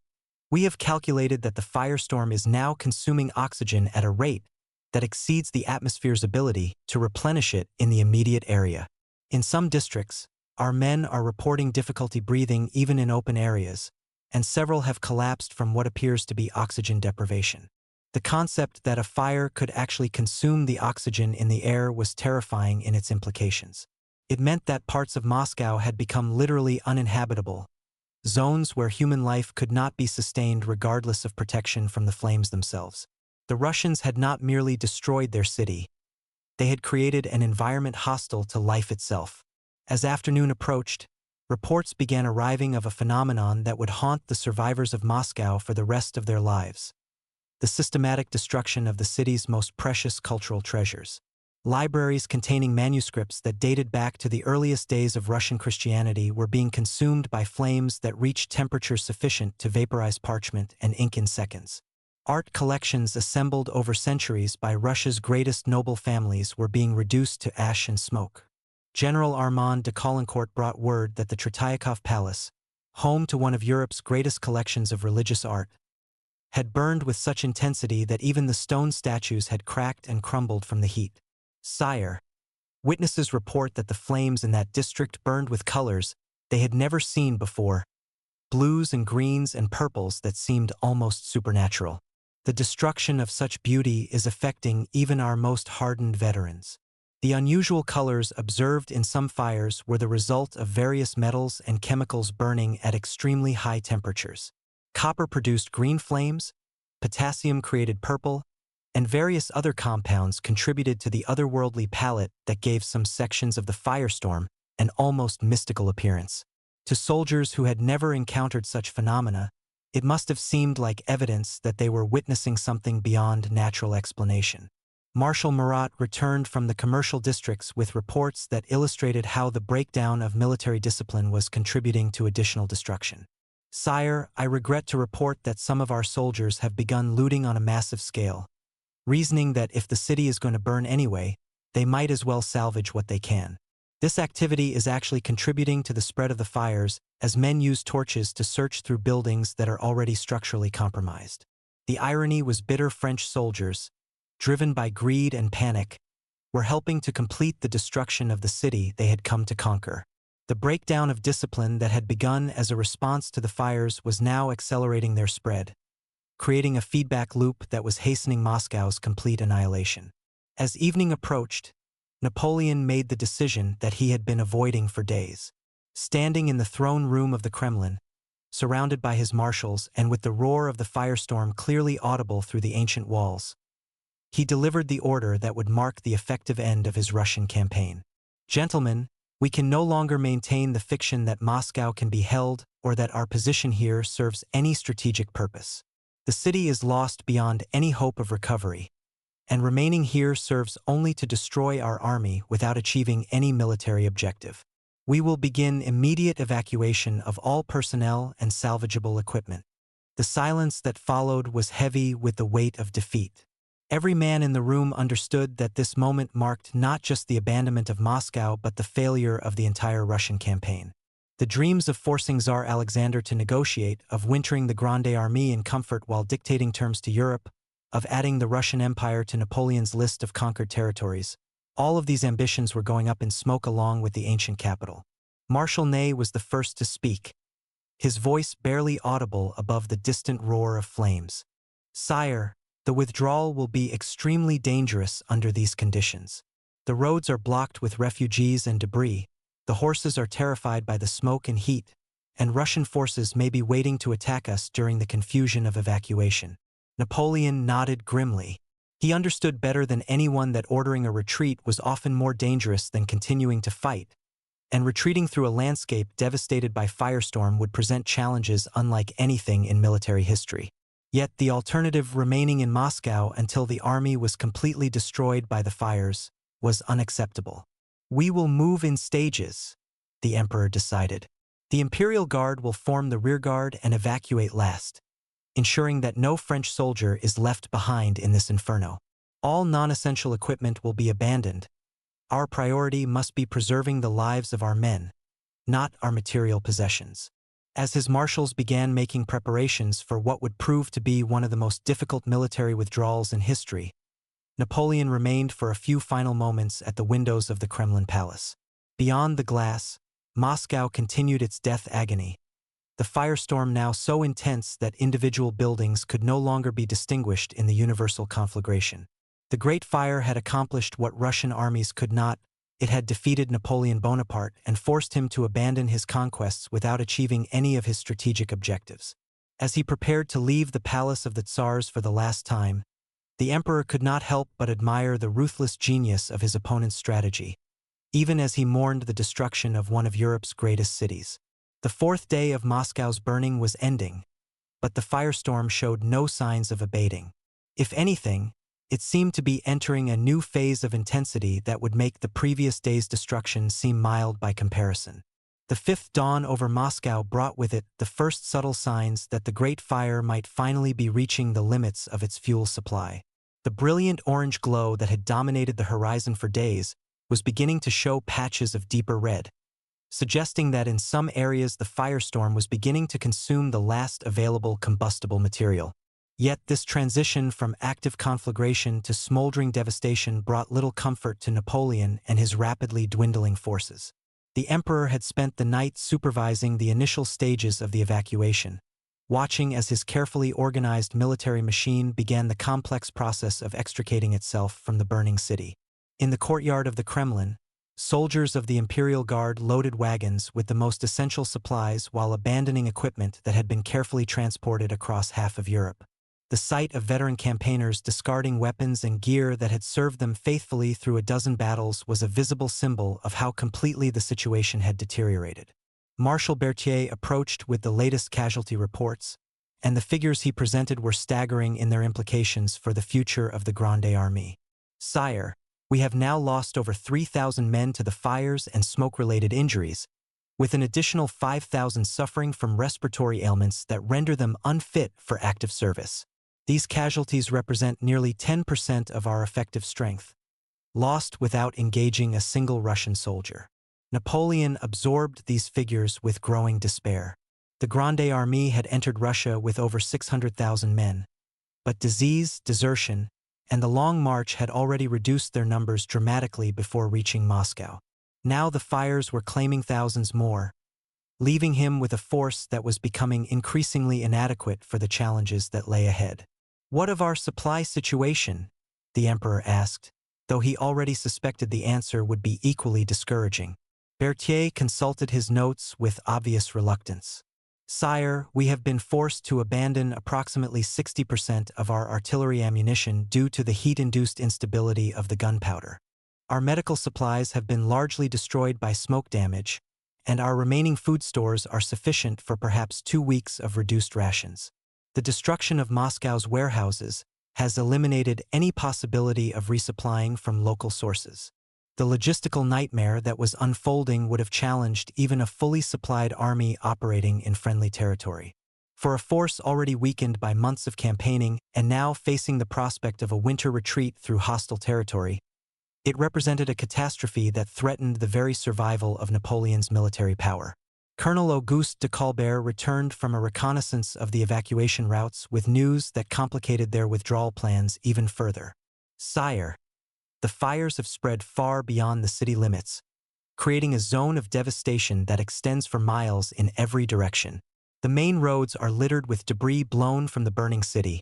we have calculated that the firestorm is now consuming oxygen at a rate that exceeds the atmosphere's ability to replenish it in the immediate area. In some districts, our men are reporting difficulty breathing even in open areas, and several have collapsed from what appears to be oxygen deprivation." The concept that a fire could actually consume the oxygen in the air was terrifying in its implications. It meant that parts of Moscow had become literally uninhabitable, zones where human life could not be sustained regardless of protection from the flames themselves. The Russians had not merely destroyed their city, they had created an environment hostile to life itself. As afternoon approached, reports began arriving of a phenomenon that would haunt the survivors of Moscow for the rest of their lives: the systematic destruction of the city's most precious cultural treasures. Libraries containing manuscripts that dated back to the earliest days of Russian Christianity were being consumed by flames that reached temperatures sufficient to vaporize parchment and ink in seconds. Art collections assembled over centuries by Russia's greatest noble families were being reduced to ash and smoke. General Armand de Caulaincourt brought word that the Tretiakov Palace, home to one of Europe's greatest collections of religious art, had burned with such intensity that even the stone statues had cracked and crumbled from the heat. "Sire, witnesses report that the flames in that district burned with colors they had never seen before, blues and greens and purples that seemed almost supernatural. The destruction of such beauty is affecting even our most hardened veterans." The unusual colors observed in some fires were the result of various metals and chemicals burning at extremely high temperatures. Copper produced green flames, potassium created purple, and various other compounds contributed to the otherworldly palette that gave some sections of the firestorm an almost mystical appearance. To soldiers who had never encountered such phenomena, it must have seemed like evidence that they were witnessing something beyond natural explanation. Marshal Murat returned from the commercial districts with reports that illustrated how the breakdown of military discipline was contributing to additional destruction. "Sire, I regret to report that some of our soldiers have begun looting on a massive scale, reasoning that if the city is going to burn anyway, they might as well salvage what they can. This activity is actually contributing to the spread of the fires as men use torches to search through buildings that are already structurally compromised." The irony was bitter. French soldiers, driven by greed and panic, were helping to complete the destruction of the city they had come to conquer. The breakdown of discipline that had begun as a response to the fires was now accelerating their spread, creating a feedback loop that was hastening Moscow's complete annihilation. As evening approached, Napoleon made the decision that he had been avoiding for days. Standing in the throne room of the Kremlin, surrounded by his marshals and with the roar of the firestorm clearly audible through the ancient walls, he delivered the order that would mark the effective end of his Russian campaign. Gentlemen, we can no longer maintain the fiction that Moscow can be held or that our position here serves any strategic purpose. The city is lost beyond any hope of recovery, and remaining here serves only to destroy our army without achieving any military objective. We will begin immediate evacuation of all personnel and salvageable equipment. The silence that followed was heavy with the weight of defeat. Every man in the room understood that this moment marked not just the abandonment of Moscow but the failure of the entire Russian campaign. The dreams of forcing Tsar Alexander to negotiate, of wintering the Grande Armée in comfort while dictating terms to Europe, of adding the Russian Empire to Napoleon's list of conquered territories, all of these ambitions were going up in smoke along with the ancient capital. Marshal Ney was the first to speak, his voice barely audible above the distant roar of flames. "Sire, the withdrawal will be extremely dangerous under these conditions. The roads are blocked with refugees and debris, the horses are terrified by the smoke and heat, and Russian forces may be waiting to attack us during the confusion of evacuation." Napoleon nodded grimly. He understood better than anyone that ordering a retreat was often more dangerous than continuing to fight, and retreating through a landscape devastated by firestorm would present challenges unlike anything in military history. Yet the alternative, remaining in Moscow until the army was completely destroyed by the fires, was unacceptable. "We will move in stages," the emperor decided. "The Imperial Guard will form the rearguard and evacuate last, ensuring that no French soldier is left behind in this inferno. All non-essential equipment will be abandoned. Our priority must be preserving the lives of our men, not our material possessions." As his marshals began making preparations for what would prove to be one of the most difficult military withdrawals in history, Napoleon remained for a few final moments at the windows of the Kremlin Palace. Beyond the glass, Moscow continued its death agony, the firestorm now so intense that individual buildings could no longer be distinguished in the universal conflagration. The Great Fire had accomplished what Russian armies could not. It had defeated Napoleon Bonaparte and forced him to abandon his conquests without achieving any of his strategic objectives. As he prepared to leave the palace of the Tsars for the last time, the emperor could not help but admire the ruthless genius of his opponent's strategy, even as he mourned the destruction of one of Europe's greatest cities. The fourth day of Moscow's burning was ending, but the firestorm showed no signs of abating. If anything, it seemed to be entering a new phase of intensity that would make the previous day's destruction seem mild by comparison. The fifth dawn over Moscow brought with it the first subtle signs that the Great Fire might finally be reaching the limits of its fuel supply. The brilliant orange glow that had dominated the horizon for days was beginning to show patches of deeper red, suggesting that in some areas the firestorm was beginning to consume the last available combustible material. Yet this transition from active conflagration to smoldering devastation brought little comfort to Napoleon and his rapidly dwindling forces. The emperor had spent the night supervising the initial stages of the evacuation, watching as his carefully organized military machine began the complex process of extricating itself from the burning city. In the courtyard of the Kremlin, soldiers of the Imperial Guard loaded wagons with the most essential supplies while abandoning equipment that had been carefully transported across half of Europe. The sight of veteran campaigners discarding weapons and gear that had served them faithfully through a dozen battles was a visible symbol of how completely the situation had deteriorated. Marshal Berthier approached with the latest casualty reports, and the figures he presented were staggering in their implications for the future of the Grande Armée. "Sire, we have now lost over 3,000 men to the fires and smoke-related injuries, with an additional 5,000 suffering from respiratory ailments that render them unfit for active service. These casualties represent nearly 10% of our effective strength, lost without engaging a single Russian soldier." Napoleon absorbed these figures with growing despair. The Grande Armée had entered Russia with over 600,000 men, but disease, desertion, and the long march had already reduced their numbers dramatically before reaching Moscow. Now the fires were claiming thousands more, leaving him with a force that was becoming increasingly inadequate for the challenges that lay ahead. "What of our supply situation?" the emperor asked, though he already suspected the answer would be equally discouraging. Berthier consulted his notes with obvious reluctance. "Sire, we have been forced to abandon approximately 60% of our artillery ammunition due to the heat-induced instability of the gunpowder. Our medical supplies have been largely destroyed by smoke damage, and our remaining food stores are sufficient for perhaps 2 weeks of reduced rations. The destruction of Moscow's warehouses has eliminated any possibility of resupplying from local sources. The logistical nightmare that was unfolding would have challenged even a fully supplied army operating in friendly territory. For a force already weakened by months of campaigning and now facing the prospect of a winter retreat through hostile territory, it represented a catastrophe that threatened the very survival of Napoleon's military power. Colonel Auguste de Colbert returned from a reconnaissance of the evacuation routes with news that complicated their withdrawal plans even further. "Sire, the fires have spread far beyond the city limits, creating a zone of devastation that extends for miles in every direction. The main roads are littered with debris blown from the burning city,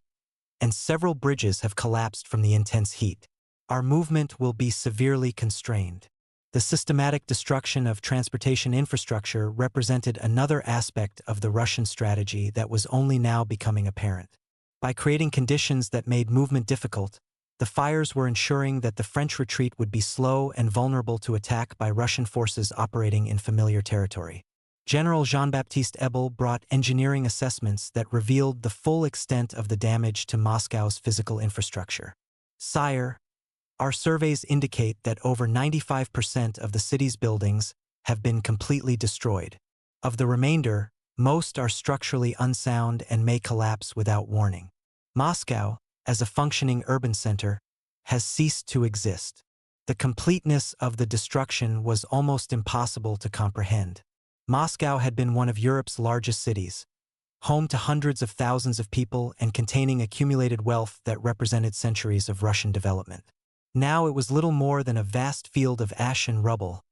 and several bridges have collapsed from the intense heat. Our movement will be severely constrained." The systematic destruction of transportation infrastructure represented another aspect of the Russian strategy that was only now becoming apparent. By creating conditions that made movement difficult, the fires were ensuring that the French retreat would be slow and vulnerable to attack by Russian forces operating in familiar territory. General Jean-Baptiste Ebel brought engineering assessments that revealed the full extent of the damage to Moscow's physical infrastructure. "Sire, our surveys indicate that over 95% of the city's buildings have been completely destroyed. Of the remainder, most are structurally unsound and may collapse without warning. Moscow, as a functioning urban center, has ceased to exist." The completeness of the destruction was almost impossible to comprehend. Moscow had been one of Europe's largest cities, home to hundreds of thousands of people and containing accumulated wealth that represented centuries of Russian development. Now it was little more than a vast field of ash and rubble,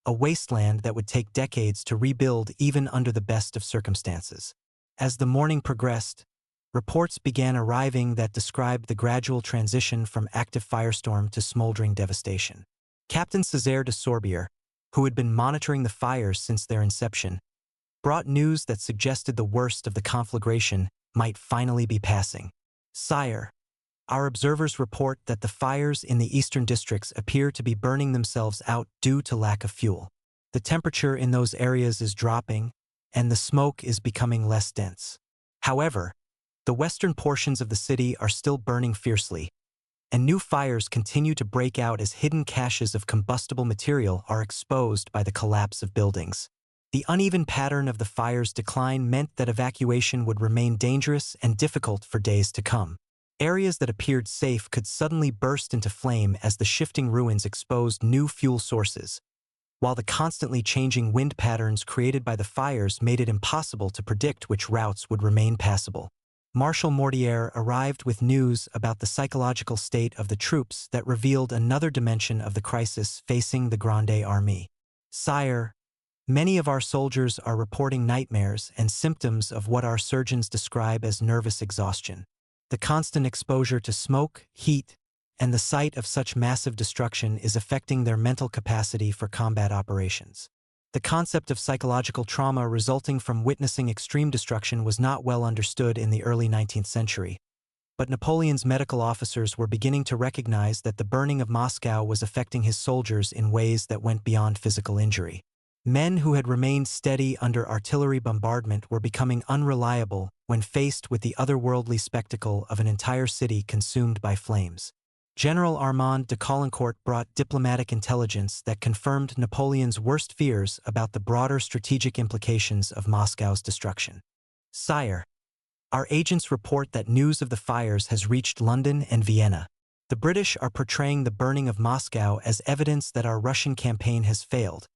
a wasteland that would take decades to rebuild even under the best of circumstances. As the morning progressed, reports began arriving that described the gradual transition from active firestorm to smoldering devastation. Captain Césaire de Sorbier, who had been monitoring the fires since their inception, brought news that suggested the worst of the conflagration might finally be passing. "Sire, our observers report that the fires in the eastern districts appear to be burning themselves out due to lack of fuel. The temperature in those areas is dropping, and the smoke is becoming less dense. However, the western portions of the city are still burning fiercely, and new fires continue to break out as hidden caches of combustible material are exposed by the collapse of buildings. The uneven pattern of the fire's decline meant that evacuation would remain dangerous and difficult for days to come. Areas that appeared safe could suddenly burst into flame as the shifting ruins exposed new fuel sources, while the constantly changing wind patterns created by the fires made it impossible to predict which routes would remain passable. Marshal Mortier arrived with news about the psychological state of the troops that revealed another dimension of the crisis facing the Grande Armée. "Sire, many of our soldiers are reporting nightmares and symptoms of what our surgeons describe as nervous exhaustion. The constant exposure to smoke, heat, and the sight of such massive destruction is affecting their mental capacity for combat operations." The concept of psychological trauma resulting from witnessing extreme destruction was not well understood in the early 19th century, but Napoleon's medical officers were beginning to recognize that the burning of Moscow was affecting his soldiers in ways that went beyond physical injury. Men who had remained steady under artillery bombardment were becoming unreliable when faced with the otherworldly spectacle of an entire city consumed by flames. General Armand de Caulaincourt brought diplomatic intelligence that confirmed Napoleon's worst fears about the broader strategic implications of Moscow's destruction. "Sire, our agents report that news of the fires has reached London and Vienna. The British are portraying the burning of Moscow as evidence that our Russian campaign has failed,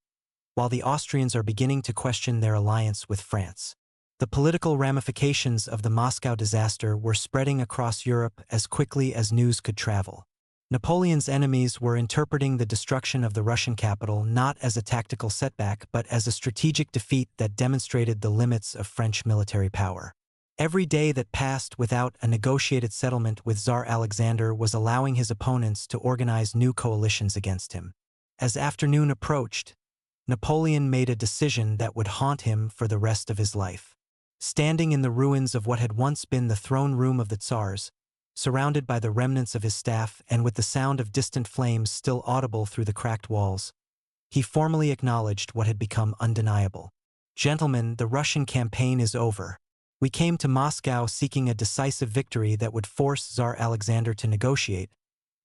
while the Austrians are beginning to question their alliance with France." The political ramifications of the Moscow disaster were spreading across Europe as quickly as news could travel. Napoleon's enemies were interpreting the destruction of the Russian capital not as a tactical setback but as a strategic defeat that demonstrated the limits of French military power. Every day that passed without a negotiated settlement with Tsar Alexander was allowing his opponents to organize new coalitions against him. As afternoon approached, Napoleon made a decision that would haunt him for the rest of his life. Standing in the ruins of what had once been the throne room of the Tsars, surrounded by the remnants of his staff and with the sound of distant flames still audible through the cracked walls, he formally acknowledged what had become undeniable. "Gentlemen, the Russian campaign is over. We came to Moscow seeking a decisive victory that would force Tsar Alexander to negotiate,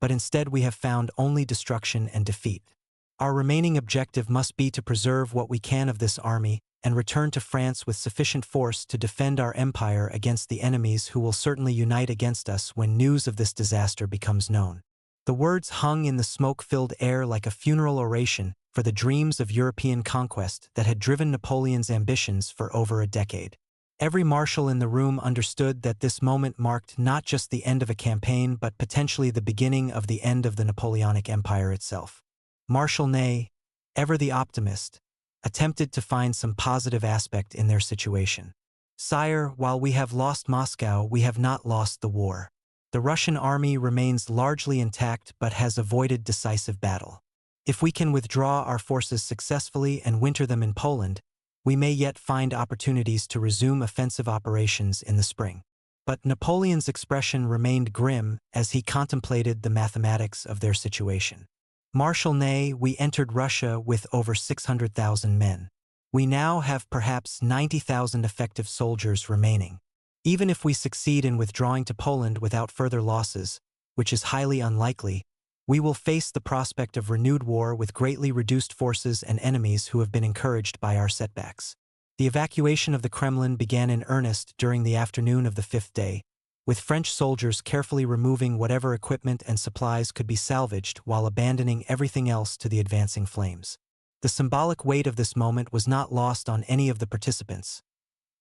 but instead we have found only destruction and defeat. Our remaining objective must be to preserve what we can of this army and return to France with sufficient force to defend our empire against the enemies who will certainly unite against us when news of this disaster becomes known." The words hung in the smoke-filled air like a funeral oration for the dreams of European conquest that had driven Napoleon's ambitions for over a decade. Every marshal in the room understood that this moment marked not just the end of a campaign but potentially the beginning of the end of the Napoleonic Empire itself. Marshal Ney, ever the optimist, attempted to find some positive aspect in their situation. "Sire, while we have lost Moscow, we have not lost the war. The Russian army remains largely intact but has avoided decisive battle. If we can withdraw our forces successfully and winter them in Poland, we may yet find opportunities to resume offensive operations in the spring." But Napoleon's expression remained grim as he contemplated the mathematics of their situation. "Marshal Ney, we entered Russia with over 600,000 men. We now have perhaps 90,000 effective soldiers remaining. Even if we succeed in withdrawing to Poland without further losses, which is highly unlikely, we will face the prospect of renewed war with greatly reduced forces and enemies who have been encouraged by our setbacks." The evacuation of the Kremlin began in earnest during the afternoon of the fifth day, with French soldiers carefully removing whatever equipment and supplies could be salvaged while abandoning everything else to the advancing flames. The symbolic weight of this moment was not lost on any of the participants.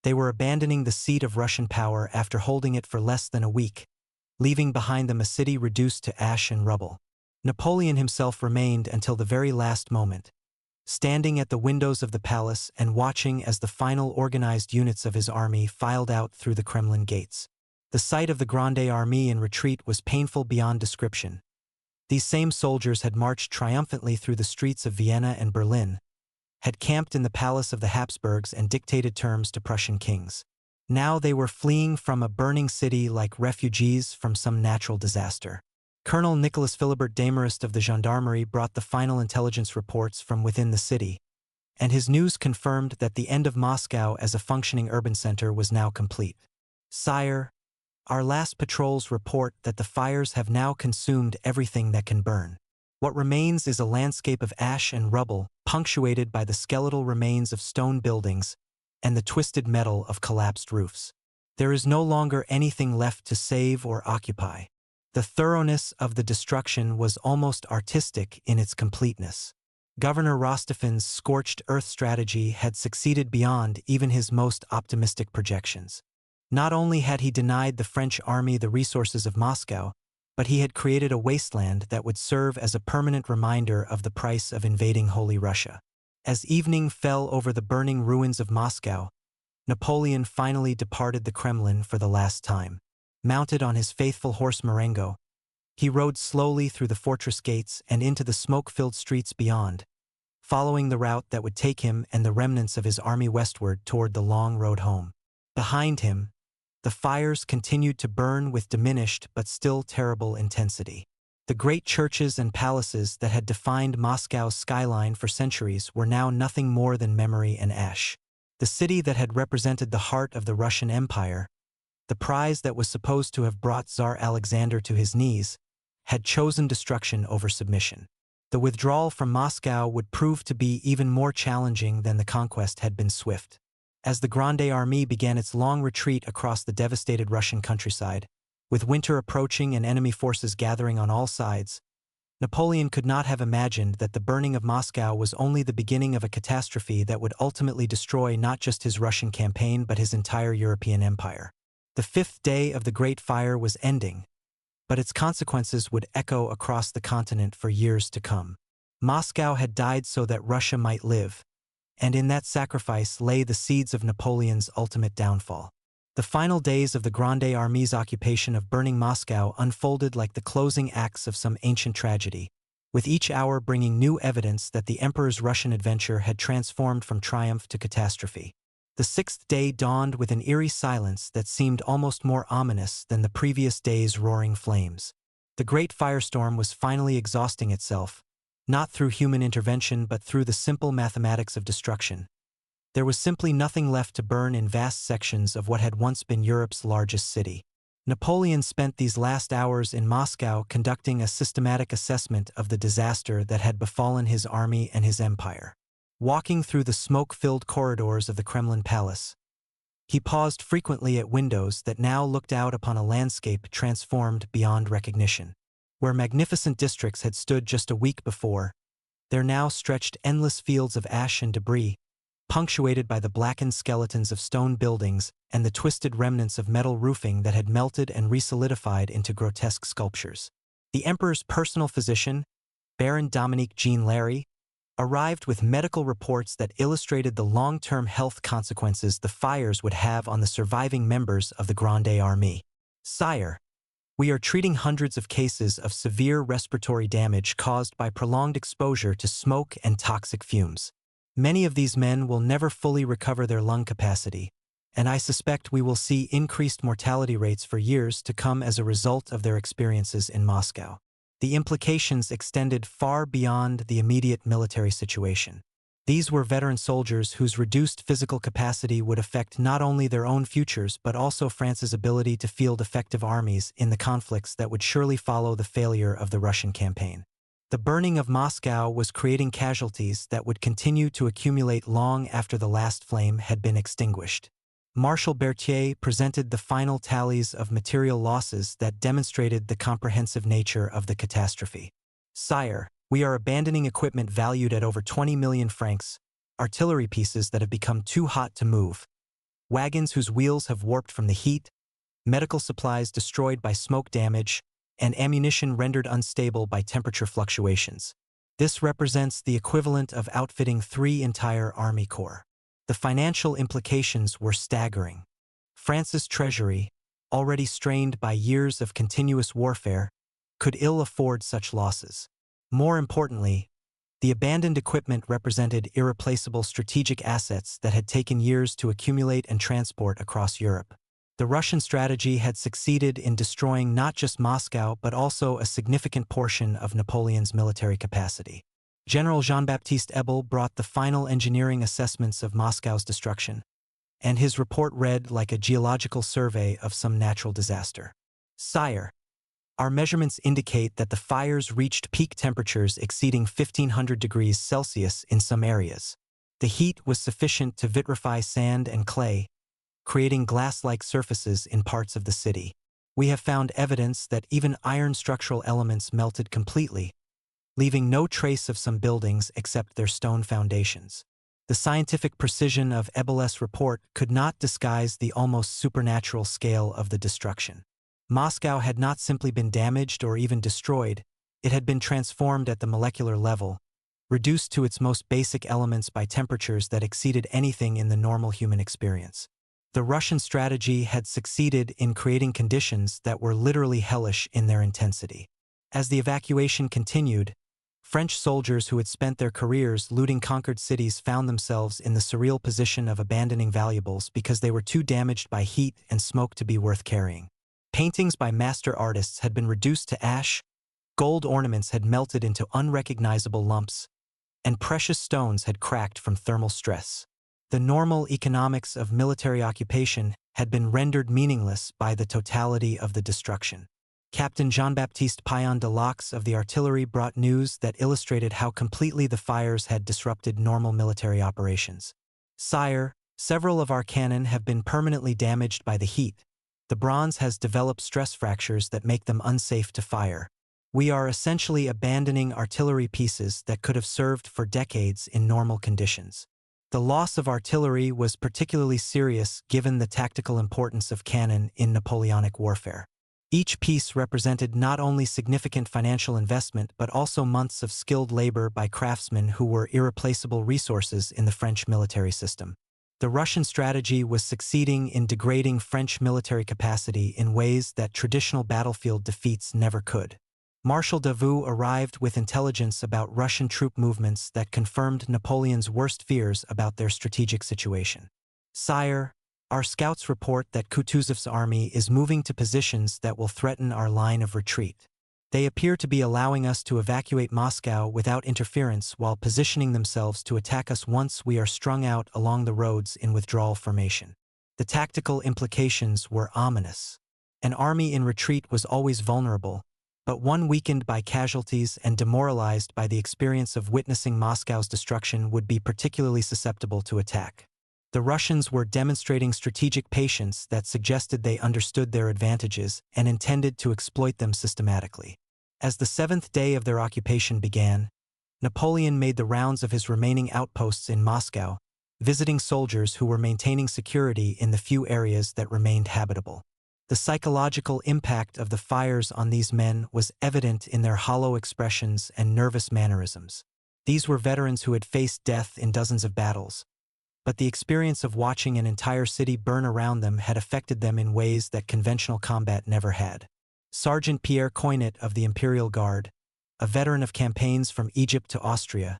They were abandoning the seat of Russian power after holding it for less than a week, leaving behind them a city reduced to ash and rubble. Napoleon himself remained until the very last moment, standing at the windows of the palace and watching as the final organized units of his army filed out through the Kremlin gates. The sight of the Grande Armée in retreat was painful beyond description. These same soldiers had marched triumphantly through the streets of Vienna and Berlin, had camped in the palace of the Habsburgs and dictated terms to Prussian kings. Now they were fleeing from a burning city like refugees from some natural disaster. Colonel Nicholas Philibert Desmarest of the Gendarmerie brought the final intelligence reports from within the city, and his news confirmed that the end of Moscow as a functioning urban center was now complete. "Sire, our last patrols report that the fires have now consumed everything that can burn. What remains is a landscape of ash and rubble, punctuated by the skeletal remains of stone buildings and the twisted metal of collapsed roofs. There is no longer anything left to save or occupy." The thoroughness of the destruction was almost artistic in its completeness. Governor Rostopchin's scorched earth strategy had succeeded beyond even his most optimistic projections. Not only had he denied the French army the resources of Moscow, but he had created a wasteland that would serve as a permanent reminder of the price of invading Holy Russia. As evening fell over the burning ruins of Moscow, Napoleon finally departed the Kremlin for the last time. Mounted on his faithful horse Marengo, he rode slowly through the fortress gates and into the smoke-filled streets beyond, following the route that would take him and the remnants of his army westward toward the long road home. Behind him, the fires continued to burn with diminished but still terrible intensity. The great churches and palaces that had defined Moscow's skyline for centuries were now nothing more than memory and ash. The city that had represented the heart of the Russian Empire, the prize that was supposed to have brought Tsar Alexander to his knees, had chosen destruction over submission. The withdrawal from Moscow would prove to be even more challenging than the conquest had been swift. As the Grande Armée began its long retreat across the devastated Russian countryside, with winter approaching and enemy forces gathering on all sides, Napoleon could not have imagined that the burning of Moscow was only the beginning of a catastrophe that would ultimately destroy not just his Russian campaign but his entire European empire. The fifth day of the Great Fire was ending, but its consequences would echo across the continent for years to come. Moscow had died so that Russia might live, and in that sacrifice lay the seeds of Napoleon's ultimate downfall. The final days of the Grande Armée's occupation of burning Moscow unfolded like the closing acts of some ancient tragedy, with each hour bringing new evidence that the Emperor's Russian adventure had transformed from triumph to catastrophe. The sixth day dawned with an eerie silence that seemed almost more ominous than the previous day's roaring flames. The great firestorm was finally exhausting itself, not through human intervention but through the simple mathematics of destruction. There was simply nothing left to burn in vast sections of what had once been Europe's largest city. Napoleon spent these last hours in Moscow conducting a systematic assessment of the disaster that had befallen his army and his empire. Walking through the smoke-filled corridors of the Kremlin Palace, he paused frequently at windows that now looked out upon a landscape transformed beyond recognition. Where magnificent districts had stood just a week before, there now stretched endless fields of ash and debris, punctuated by the blackened skeletons of stone buildings and the twisted remnants of metal roofing that had melted and resolidified into grotesque sculptures. The Emperor's personal physician, Baron Dominique Jean Larrey, arrived with medical reports that illustrated the long-term health consequences the fires would have on the surviving members of the Grande Armée. "Sire, we are treating hundreds of cases of severe respiratory damage caused by prolonged exposure to smoke and toxic fumes. Many of these men will never fully recover their lung capacity, and I suspect we will see increased mortality rates for years to come as a result of their experiences in Moscow." The implications extended far beyond the immediate military situation. These were veteran soldiers whose reduced physical capacity would affect not only their own futures but also France's ability to field effective armies in the conflicts that would surely follow the failure of the Russian campaign. The burning of Moscow was creating casualties that would continue to accumulate long after the last flame had been extinguished. Marshal Berthier presented the final tallies of material losses that demonstrated the comprehensive nature of the catastrophe. "Sire, we are abandoning equipment valued at over 20 million francs, artillery pieces that have become too hot to move, wagons whose wheels have warped from the heat, medical supplies destroyed by smoke damage, and ammunition rendered unstable by temperature fluctuations. This represents the equivalent of outfitting 3 entire army corps." The financial implications were staggering. France's treasury, already strained by years of continuous warfare, could ill afford such losses. More importantly, the abandoned equipment represented irreplaceable strategic assets that had taken years to accumulate and transport across Europe. The Russian strategy had succeeded in destroying not just Moscow but also a significant portion of Napoleon's military capacity. General Jean-Baptiste Ebel brought the final engineering assessments of Moscow's destruction, and his report read like a geological survey of some natural disaster. "Sire, our measurements indicate that the fires reached peak temperatures exceeding 1500 degrees Celsius in some areas. The heat was sufficient to vitrify sand and clay, creating glass-like surfaces in parts of the city. We have found evidence that even iron structural elements melted completely, leaving no trace of some buildings except their stone foundations." The scientific precision of Ebel's report could not disguise the almost supernatural scale of the destruction. Moscow had not simply been damaged or even destroyed, it had been transformed at the molecular level, reduced to its most basic elements by temperatures that exceeded anything in the normal human experience. The Russian strategy had succeeded in creating conditions that were literally hellish in their intensity. As the evacuation continued, French soldiers who had spent their careers looting conquered cities found themselves in the surreal position of abandoning valuables because they were too damaged by heat and smoke to be worth carrying. Paintings by master artists had been reduced to ash, gold ornaments had melted into unrecognizable lumps, and precious stones had cracked from thermal stress. The normal economics of military occupation had been rendered meaningless by the totality of the destruction. Captain Jean-Baptiste Payan de Laux of the artillery brought news that illustrated how completely the fires had disrupted normal military operations. "Sire, several of our cannon have been permanently damaged by the heat. The bronze has developed stress fractures that make them unsafe to fire. We are essentially abandoning artillery pieces that could have served for decades in normal conditions." The loss of artillery was particularly serious given the tactical importance of cannon in Napoleonic warfare. Each piece represented not only significant financial investment but also months of skilled labor by craftsmen who were irreplaceable resources in the French military system. The Russian strategy was succeeding in degrading French military capacity in ways that traditional battlefield defeats never could. Marshal Davout arrived with intelligence about Russian troop movements that confirmed Napoleon's worst fears about their strategic situation. "Sire, our scouts report that Kutuzov's army is moving to positions that will threaten our line of retreat. They appear to be allowing us to evacuate Moscow without interference while positioning themselves to attack us once we are strung out along the roads in withdrawal formation." The tactical implications were ominous. An army in retreat was always vulnerable, but one weakened by casualties and demoralized by the experience of witnessing Moscow's destruction would be particularly susceptible to attack. The Russians were demonstrating strategic patience that suggested they understood their advantages and intended to exploit them systematically. As the seventh day of their occupation began, Napoleon made the rounds of his remaining outposts in Moscow, visiting soldiers who were maintaining security in the few areas that remained habitable. The psychological impact of the fires on these men was evident in their hollow expressions and nervous mannerisms. These were veterans who had faced death in dozens of battles, but the experience of watching an entire city burn around them had affected them in ways that conventional combat never had. Sergeant Pierre Coynet of the Imperial Guard, a veteran of campaigns from Egypt to Austria,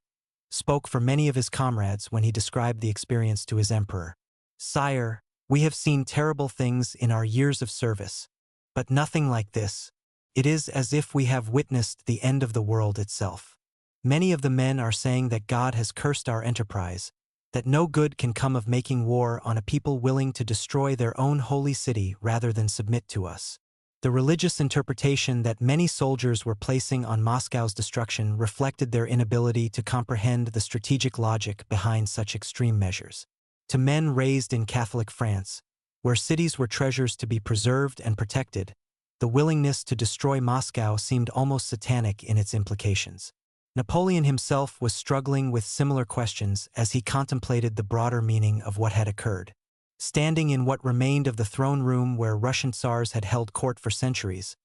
spoke for many of his comrades when he described the experience to his emperor. "Sire, we have seen terrible things in our years of service, but nothing like this. It is as if we have witnessed the end of the world itself. Many of the men are saying that God has cursed our enterprise, that no good can come of making war on a people willing to destroy their own holy city rather than submit to us." The religious interpretation that many soldiers were placing on Moscow's destruction reflected their inability to comprehend the strategic logic behind such extreme measures. To men raised in Catholic France, where cities were treasures to be preserved and protected, the willingness to destroy Moscow seemed almost satanic in its implications. Napoleon himself was struggling with similar questions as he contemplated the broader meaning of what had occurred. Standing in what remained of the throne room where Russian tsars had held court for centuries,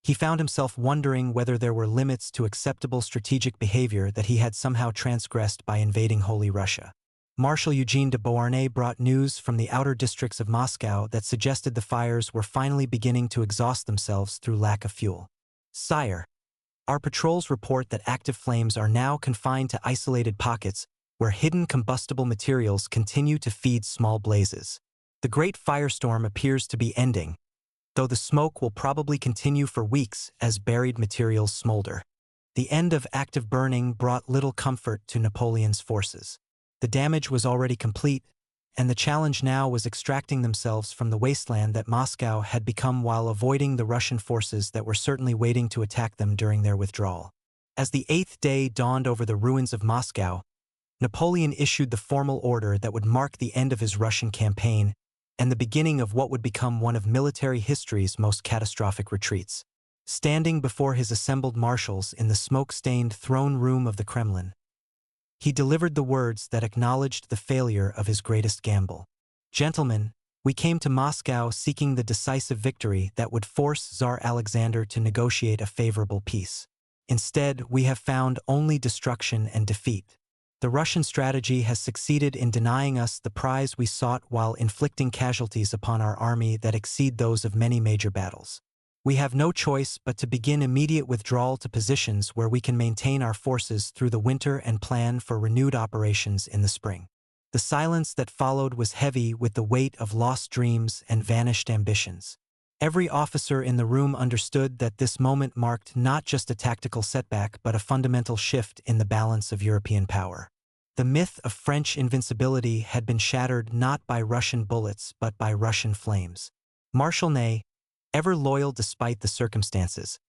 he found himself wondering whether there were limits to acceptable strategic behavior that he had somehow transgressed by invading Holy Russia. Marshal Eugene de Beauharnais brought news from the outer districts of Moscow that suggested the fires were finally beginning to exhaust themselves through lack of fuel. "Sire, our patrols report that active flames are now confined to isolated pockets where hidden combustible materials continue to feed small blazes. The great firestorm appears to be ending, though the smoke will probably continue for weeks as buried materials smolder." The end of active burning brought little comfort to Napoleon's forces. The damage was already complete, and the challenge now was extracting themselves from the wasteland that Moscow had become while avoiding the Russian forces that were certainly waiting to attack them during their withdrawal. As the eighth day dawned over the ruins of Moscow, Napoleon issued the formal order that would mark the end of his Russian campaign and the beginning of what would become one of military history's most catastrophic retreats. Standing before his assembled marshals in the smoke-stained throne room of the Kremlin, he delivered the words that acknowledged the failure of his greatest gamble. "Gentlemen, we came to Moscow seeking the decisive victory that would force Tsar Alexander to negotiate a favorable peace. Instead, we have found only destruction and defeat. The Russian strategy has succeeded in denying us the prize we sought while inflicting casualties upon our army that exceed those of many major battles. We have no choice but to begin immediate withdrawal to positions where we can maintain our forces through the winter and plan for renewed operations in the spring." The silence that followed was heavy with the weight of lost dreams and vanished ambitions. Every officer in the room understood that this moment marked not just a tactical setback but a fundamental shift in the balance of European power. The myth of French invincibility had been shattered not by Russian bullets but by Russian flames. Marshal Ney, ever loyal despite the circumstances,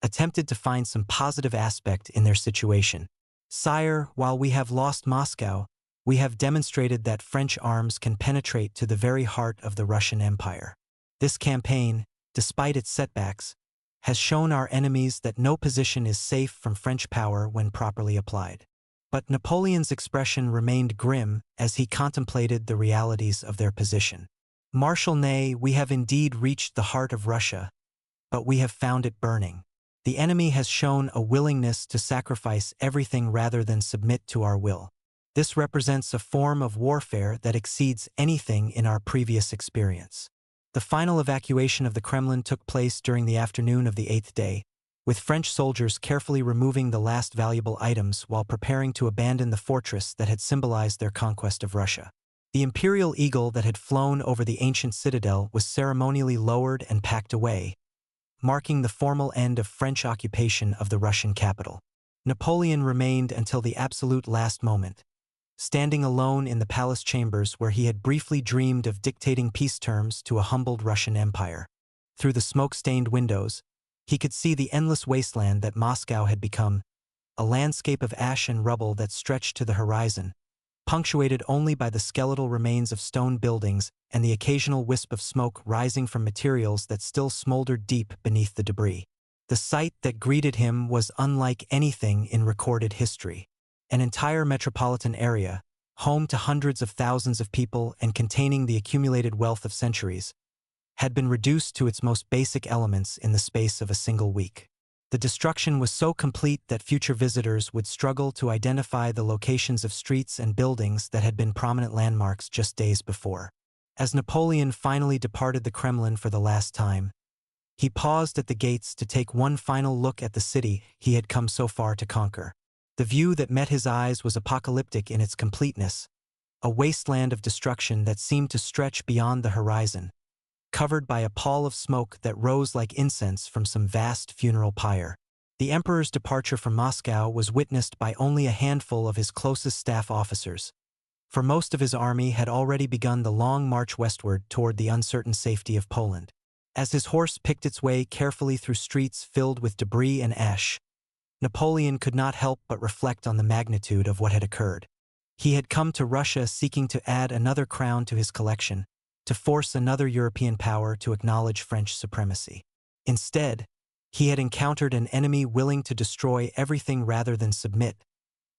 attempted to find some positive aspect in their situation. "Sire, while we have lost Moscow, we have demonstrated that French arms can penetrate to the very heart of the Russian Empire. This campaign, despite its setbacks, has shown our enemies that no position is safe from French power when properly applied." But Napoleon's expression remained grim as he contemplated the realities of their position. "Marshal Ney, we have indeed reached the heart of Russia, but we have found it burning. The enemy has shown a willingness to sacrifice everything rather than submit to our will. This represents a form of warfare that exceeds anything in our previous experience. The final evacuation of the Kremlin took place during the afternoon of the 8th day, with French soldiers carefully removing the last valuable items while preparing to abandon the fortress that had symbolized their conquest of Russia. The imperial eagle that had flown over the ancient citadel was ceremonially lowered and packed away, marking the formal end of French occupation of the Russian capital. Napoleon remained until the absolute last moment, standing alone in the palace chambers where he had briefly dreamed of dictating peace terms to a humbled Russian empire. Through the smoke-stained windows, he could see the endless wasteland that Moscow had become, a landscape of ash and rubble that stretched to the horizon, punctuated only by the skeletal remains of stone buildings and the occasional wisp of smoke rising from materials that still smoldered deep beneath the debris. The sight that greeted him was unlike anything in recorded history. An entire metropolitan area, home to hundreds of thousands of people and containing the accumulated wealth of centuries, had been reduced to its most basic elements in the space of a single week. The destruction was so complete that future visitors would struggle to identify the locations of streets and buildings that had been prominent landmarks just days before. As Napoleon finally departed the Kremlin for the last time, he paused at the gates to take one final look at the city he had come so far to conquer. The view that met his eyes was apocalyptic in its completeness, a wasteland of destruction that seemed to stretch beyond the horizon, covered by a pall of smoke that rose like incense from some vast funeral pyre. The emperor's departure from Moscow was witnessed by only a handful of his closest staff officers, for most of his army had already begun the long march westward toward the uncertain safety of Poland. As his horse picked its way carefully through streets filled with debris and ash, Napoleon could not help but reflect on the magnitude of what had occurred. He had come to Russia seeking to add another crown to his collection, to force another European power to acknowledge French supremacy. Instead, he had encountered an enemy willing to destroy everything rather than submit,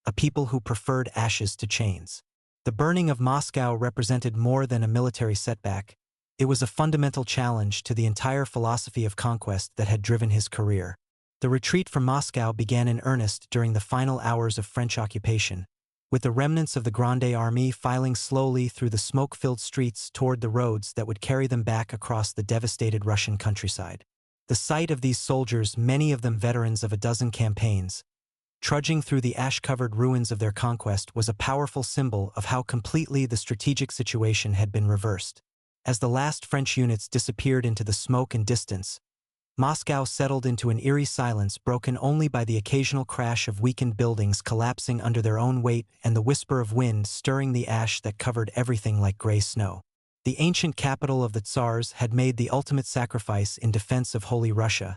a people who preferred ashes to chains. The burning of Moscow represented more than a military setback. It was a fundamental challenge to the entire philosophy of conquest that had driven his career. The retreat from Moscow began in earnest during the final hours of French occupation, with the remnants of the Grande Armée filing slowly through the smoke-filled streets toward the roads that would carry them back across the devastated Russian countryside. The sight of these soldiers, many of them veterans of a dozen campaigns, trudging through the ash-covered ruins of their conquest was a powerful symbol of how completely the strategic situation had been reversed. As the last French units disappeared into the smoke and distance, Moscow settled into an eerie silence broken only by the occasional crash of weakened buildings collapsing under their own weight and the whisper of wind stirring the ash that covered everything like gray snow. The ancient capital of the Tsars had made the ultimate sacrifice in defense of Holy Russia,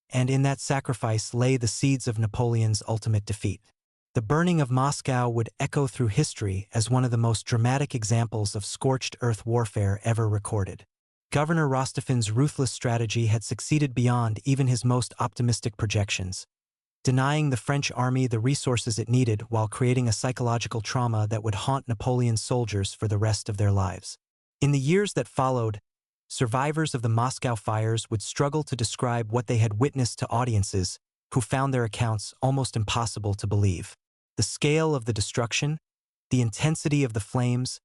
and in that sacrifice lay the seeds of Napoleon's ultimate defeat. The burning of Moscow would echo through history as one of the most dramatic examples of scorched earth warfare ever recorded. Governor Rostofin's ruthless strategy had succeeded beyond even his most optimistic projections, denying the French army the resources it needed while creating a psychological trauma that would haunt Napoleon's soldiers for the rest of their lives. In the years that followed, survivors of the Moscow fires would struggle to describe what they had witnessed to audiences who found their accounts almost impossible to believe. The scale of the destruction, the intensity of the flames,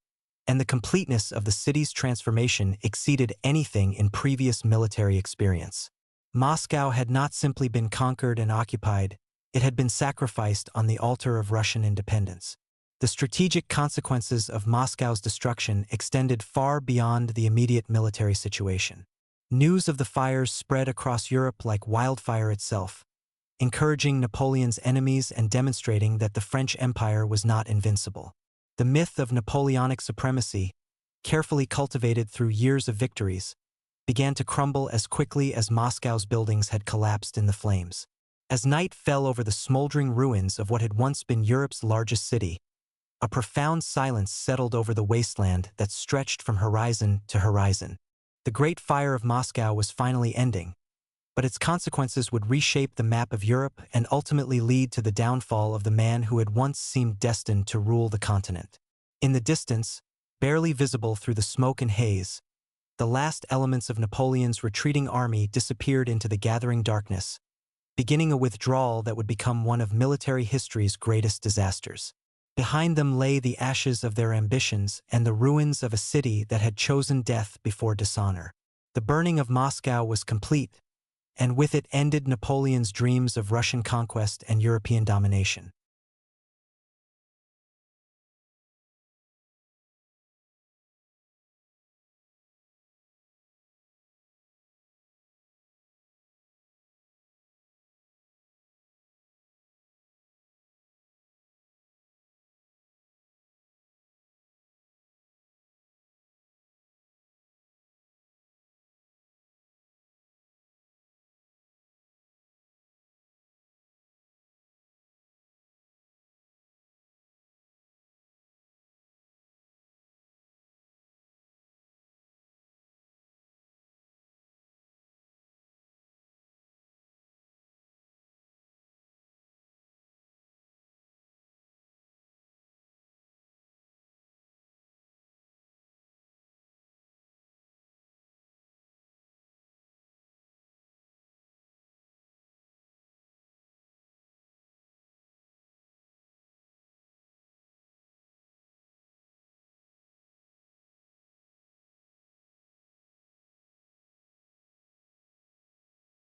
and the completeness of the city's transformation exceeded anything in previous military experience. Moscow had not simply been conquered and occupied, it had been sacrificed on the altar of Russian independence. The strategic consequences of Moscow's destruction extended far beyond the immediate military situation. News of the fires spread across Europe like wildfire itself, encouraging Napoleon's enemies and demonstrating that the French Empire was not invincible. The myth of Napoleonic supremacy, carefully cultivated through years of victories, began to crumble as quickly as Moscow's buildings had collapsed in the flames. As night fell over the smoldering ruins of what had once been Europe's largest city, a profound silence settled over the wasteland that stretched from horizon to horizon. The Great Fire of Moscow was finally ending, but its consequences would reshape the map of Europe and ultimately lead to the downfall of the man who had once seemed destined to rule the continent. In the distance, barely visible through the smoke and haze, The last elements of Napoleon's retreating army disappeared into the gathering darkness, beginning a withdrawal that would become one of military history's greatest disasters. Behind them lay the ashes of their ambitions and the ruins of a city that had chosen death before dishonor. The burning of Moscow was complete, and with it ended Napoleon's dreams of Russian conquest and European domination.